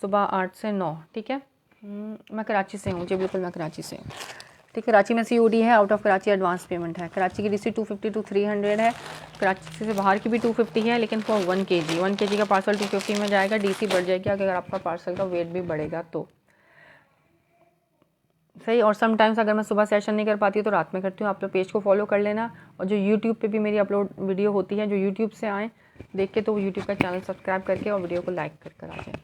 सुबह 8 से 9, ठीक है। मैं कराची से हूँ जी, बिल्कुल मैं कराची से हूँ, ठीक है। कराची में COD है, out of Karachi advance payment है। कराची की DC 250 to 300 है, कराची से बाहर की भी 250 है, लेकिन फॉर 1 kg 1 kg का पार्सल 250 में जाएगा। DC बढ़ जाएगी अगर आपका पार्सल का वेट भी बढ़ेगा तो, सही। और समटाइम्स अगर मैं सुबह सेशन नहीं कर पाती तो रात में करती हूँ। आप लोग पेज को फॉलो कर लेना, और जो यूट्यूब पे भी मेरी अपलोड वीडियो होती है, जो यूट्यूब से आए देख के, तो वो यूट्यूब का चैनल सब्सक्राइब करके और वीडियो को लाइक कर आ जाए,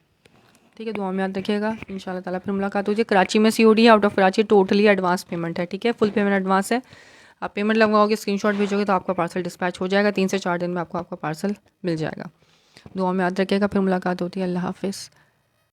ठीक है। दुआ में याद रखिएगा, इंशाल्लाह ताला फिर मुलाकात हो जाए। कराची में COD है, out of Karachi totally advance payment है, ठीक है। फुल पेमेंट एडवांस है, आप पेमेंट लगवाओगे, स्क्रीनशॉट भेजोगे तो आपका पार्सल डिस्पैच हो जाएगा, 3 से 4 दिन में आपको आपका पार्सल मिल जाएगा। दुआ में याद रखिएगा, फिर मुलाकात होती है। अल्लाह हाफिज़।